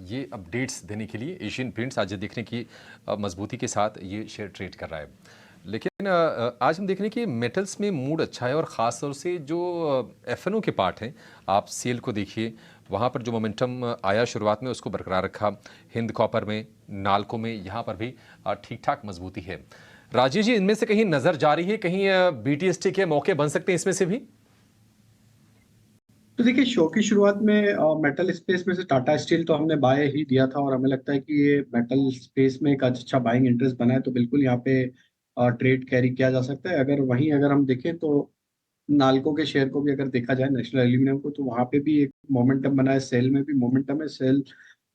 [SPEAKER 1] ये अपडेट्स देने के लिए। एशियन पेंट्स आज देखने की मजबूती के साथ ये शेयर ट्रेड कर रहा है। लेकिन आज हम देख रहे हैं कि मेटल्स में मूड अच्छा है और ख़ास तौर से जो एफएनओ के पार्ट हैं, आप सेल को देखिए, वहाँ पर जो मोमेंटम आया शुरुआत में उसको बरकरार रखा। हिंद कॉपर में, नाल्को में, यहाँ पर भी ठीक ठाक मजबूती है। राजेश जी, इनमें से कहीं नज़र जा रही है, कहीं बीटीएसटी के मौके बन सकते हैं इसमें से भी?
[SPEAKER 4] तो देखिए, शो की शुरुआत में मेटल स्पेस में से टाटा स्टील तो हमने बाय ही दिया था और हमें लगता है कि ये मेटल स्पेस में एक अच्छा बाइंग इंटरेस्ट बना है, तो बिल्कुल यहाँ पे ट्रेड कैरी किया जा सकता है। अगर हम देखें तो नाल्को के शेयर को भी अगर देखा जाए, नेशनल एल्यूमिनियम को, तो वहाँ पे भी एक मोमेंटम बना है, सेल में भी मोमेंटम है। सेल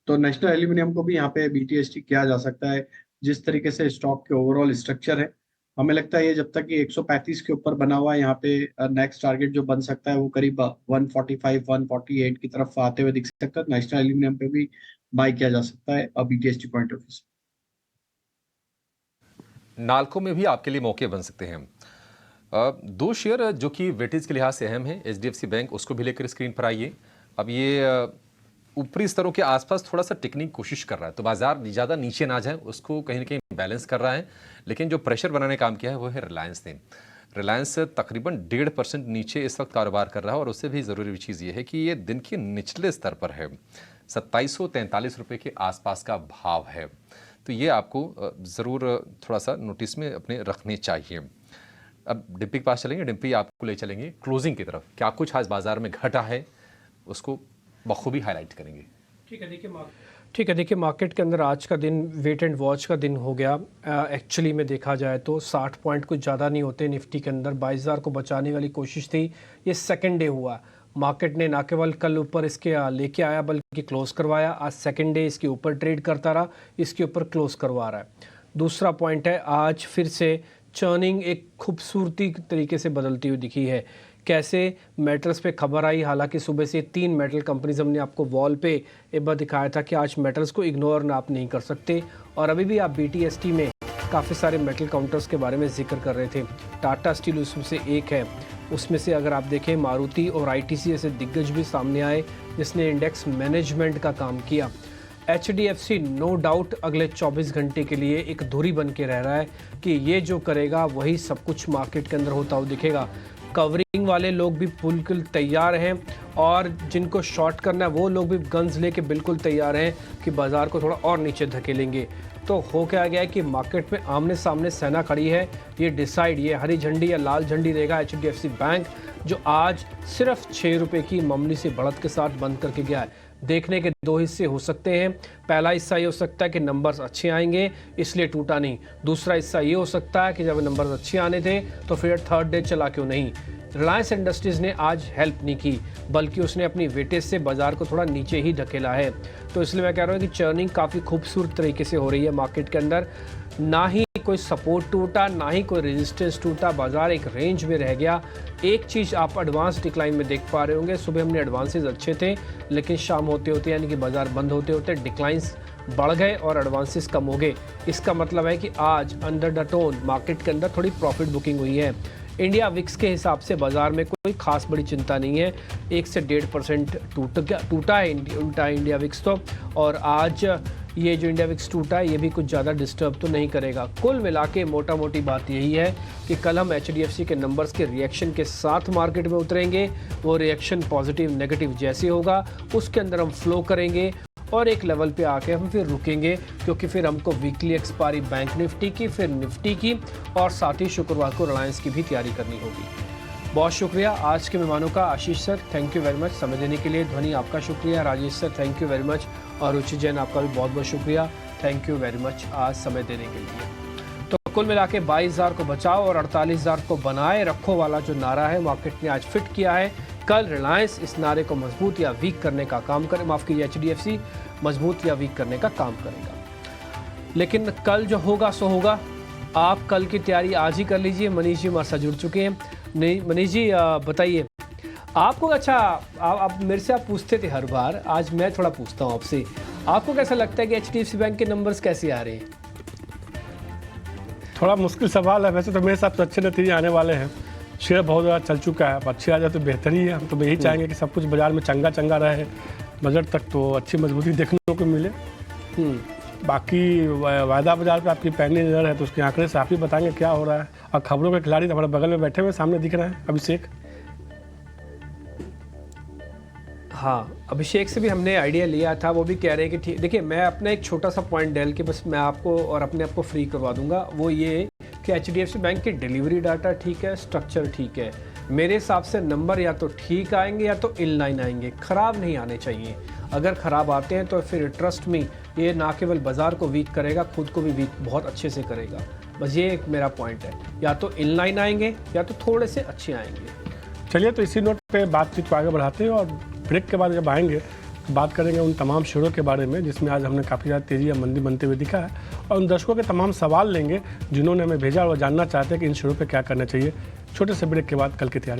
[SPEAKER 4] तो नेशनल एल्यूमिनियम को भी यहाँ पे बीटीएसटी किया जा सकता है। जिस तरीके से स्टॉक के ओवरऑल स्ट्रक्चर है, हमें लगता है ये जब तक ये 135 के ऊपर बना हुआ है, यहाँ पे नेक्स्ट टारगेट जो बन सकता है वो करीब 145 148 की तरफ आते हुए दिख सकता है। नेशनल एल्यूमिनियम पे भी बाय किया जा सकता है बीटीएसटी पॉइंट ऑफ व्यू से।
[SPEAKER 1] नाल्को में भी आपके लिए मौके बन सकते हैं। दो शेयर जो कि वेटेज के लिहाज से अहम है, एचडीएफसी बैंक, उसको भी लेकर स्क्रीन पर आइए। अब ये ऊपरी स्तरों के आसपास थोड़ा सा टिकने की कोशिश कर रहा है, तो बाजार ज़्यादा नीचे ना जाए उसको कहीं ना कहीं बैलेंस कर रहा है। लेकिन जो प्रेशर बनाने का काम किया है वो है रिलायंस ने। रिलायंस तकरीबन 1.5% नीचे इस वक्त कारोबार कर रहा है और उससे भी ज़रूरी चीज़ ये है कि ये दिन के निचले स्तर पर है, 2743 रुपये के आसपास का भाव है। तो ये आपको ज़रूर थोड़ा सा नोटिस में अपने रखने चाहिए। अब डिम्पी के पास चलेंगे, डिम्पी आपको ले चलेंगे क्लोजिंग की तरफ। क्या कुछ आज बाजार में घटा है उसको बखूबी हाईलाइट करेंगे।
[SPEAKER 2] ठीक है, देखिए मार्केट के अंदर आज का दिन वेट एंड वॉच का दिन हो गया। एक्चुअली में देखा जाए तो 60 पॉइंट कुछ ज़्यादा नहीं होते निफ्टी के अंदर। 22,000 को बचाने वाली कोशिश थी, ये सेकेंड डे हुआ। मार्केट ने ना केवल कल ऊपर इसके लेके आया बल्कि क्लोज करवाया। आज सेकेंड डे इसके ऊपर ट्रेड करता रहा, इसके ऊपर क्लोज करवा रहा है। दूसरा पॉइंट है, आज फिर से चर्निंग एक खूबसूरती तरीके से बदलती हुई दिखी है। कैसे मेटल्स पे खबर आई, हालांकि सुबह से 3 मेटल कंपनीज हमने आपको वॉल पे एक बार दिखाया था कि आज मेटल्स को इग्नोर आप नहीं कर सकते। और अभी भी आप बीटीएसटी में काफ़ी सारे मेटल काउंटर्स के बारे में जिक्र कर रहे थे। टाटा स्टील उसमें से एक है। उसमें से अगर आप देखें मारुति और आईटीसी ऐसे दिग्गज भी सामने आए जिसने इंडेक्स मैनेजमेंट का काम किया। एचडीएफसी नो डाउट अगले 24 घंटे के लिए एक धुरी बन के रह रहा है कि ये जो करेगा वही सब कुछ मार्केट के अंदर होता हुआ दिखेगा। कवरिंग वाले लोग भी बिल्कुल तैयार हैं और जिनको शॉर्ट करना है वो लोग भी गन्स लेके बिल्कुल तैयार हैं कि बाज़ार को थोड़ा और नीचे धकेलेंगे। तो हो क्या गया है कि मार्केट में आमने सामने सेना खड़ी है। ये डिसाइड, ये हरी झंडी या लाल झंडी रहेगा एचडीएफसी बैंक, जो आज सिर्फ 6 रुपये की मामूली सी बढ़त के साथ बंद करके गया है। देखने के 2 हिस्से हो सकते हैं। पहला हिस्सा ये हो सकता है कि नंबर्स अच्छे आएंगे इसलिए टूटा नहीं। दूसरा हिस्सा ये हो सकता है कि जब नंबर्स अच्छे आने थे तो फिर थर्ड डे चला क्यों नहीं। रिलायंस इंडस्ट्रीज़ ने आज हेल्प नहीं की बल्कि उसने अपनी वेटेज से बाज़ार को थोड़ा नीचे ही धकेला है। तो इसलिए मैं कह रहा हूँ कि चर्निंग काफ़ी खूबसूरत तरीके से हो रही है मार्केट के अंदर। ना ही कोई सपोर्ट टूटा, ना ही कोई रेजिस्टेंस टूटा, बाजार एक रेंज में रह गया। एक चीज़ आप एडवांस डिक्लाइन में देख पा रहे होंगे, सुबह हमने एडवांसेस अच्छे थे, लेकिन शाम होते होते यानी कि बाजार बंद होते होते डिक्लाइंस बढ़ गए और एडवांसेस कम हो गए। इसका मतलब है कि आज अंडर द टोन मार्केट के अंदर थोड़ी प्रॉफिट बुकिंग हुई है। इंडिया विक्स के हिसाब से बाजार में कोई खास बड़ी चिंता नहीं है, 1 से 1.5% टूटा है इंडिया विक्स तो, और आज ये जो इंडिया विक्स टूटा है ये भी कुछ ज़्यादा डिस्टर्ब तो नहीं करेगा। कुल मिला के मोटा मोटी बात यही है कि कल हम HDFC के नंबर्स के रिएक्शन के साथ मार्केट में उतरेंगे। वो रिएक्शन पॉजिटिव नेगेटिव जैसे होगा उसके अंदर हम फ्लो करेंगे और एक लेवल पे आके हम फिर रुकेंगे, क्योंकि फिर हमको वीकली एक्सपायरी बैंक निफ्टी की, फिर निफ्टी की और साथ ही शुक्रवार को रिलायंस की भी तैयारी करनी होगी। बहुत शुक्रिया आज के मेहमानों का। Ashish sir thank you very much समय देने के लिए। ध्वनि आपका शुक्रिया। Rajesh sir thank you very much. और रुचि जैन आपका भी बहुत बहुत शुक्रिया, थैंक यू वेरी मच आज समय देने के लिए। तो कुल मिला के 22,000 को बचाओ और 48,000 को बनाए रखो वाला जो नारा है मार्केट ने आज फिट किया है। कल रिलायंस इस नारे को मजबूत या वीक करने का काम करे, माफ़ कीजिए HDFC मजबूत या वीक करने का काम करेगा। लेकिन कल जो होगा सो होगा। आप कल की तैयारी आज ही कर लीजिए। मनीष जी हमारे साथ जुड़ चुके हैं। नहीं मनीष जी बताइए आपको, अच्छा आप मेरे से आप पूछते थे हर बार, आज मैं थोड़ा पूछता हूँ आपसे, आपको कैसा लगता है कि HDFC बैंक के नंबर्स कैसे आ रहे हैं?
[SPEAKER 13] थोड़ा मुश्किल सवाल है, वैसे तो मेरे हिसाब से अच्छे नतीजे आने वाले हैं। शेयर बहुत ज़्यादा चल चुका है, अब अच्छे आ जाए तो बेहतर ही है। हम तो यही चाहेंगे कि सब कुछ बाजार में चंगा चंगा रहे, बजट तक तो अच्छी मजबूती देखने को मिले। बाकी वायदा बाजार पे आपकी पैनी नज़र है तो उसके आंकड़े से आप ही बताएंगे क्या हो रहा है। और खबरों के खिलाड़ी तो हमारे बगल में बैठे हुए सामने दिख रहे हैं, अभिषेक।
[SPEAKER 2] हाँ, अभिषेक से भी हमने आइडिया लिया था, वो भी कह रहे हैं कि ठीक। देखिए मैं अपना एक छोटा सा पॉइंट डाल के बस मैं आपको और अपने आप को फ्री करवा दूंगा, वो ये कि HDFC बैंक की डिलीवरी डाटा ठीक है, स्ट्रक्चर ठीक है। मेरे हिसाब से नंबर या तो ठीक आएंगे या तो इन लाइन आएंगे, ख़राब नहीं आने चाहिए। अगर ख़राब आते हैं तो फिर ट्रस्ट में ये ना केवल बाज़ार को वीक करेगा, खुद को भी वीक बहुत अच्छे से करेगा। बस ये एक मेरा पॉइंट है, या तो इन लाइन आएंगे या तो थोड़े से अच्छे आएंगे।
[SPEAKER 13] चलिए तो इसी नोट पे बातचीत को आगे बढ़ाते हैं और ब्रेक के बाद जब आएंगे तो बात करेंगे उन तमाम शेयरों के बारे में जिसमें आज हमने काफ़ी ज़्यादा तेज़ी या मंदी बनते हुए दिखा है, और उन दर्शकों के तमाम सवाल लेंगे जिन्होंने हमें भेजा और जानना चाहते हैं कि इन शेयरों पे क्या करना चाहिए। छोटे से ब्रेक के बाद कल की तैयारी।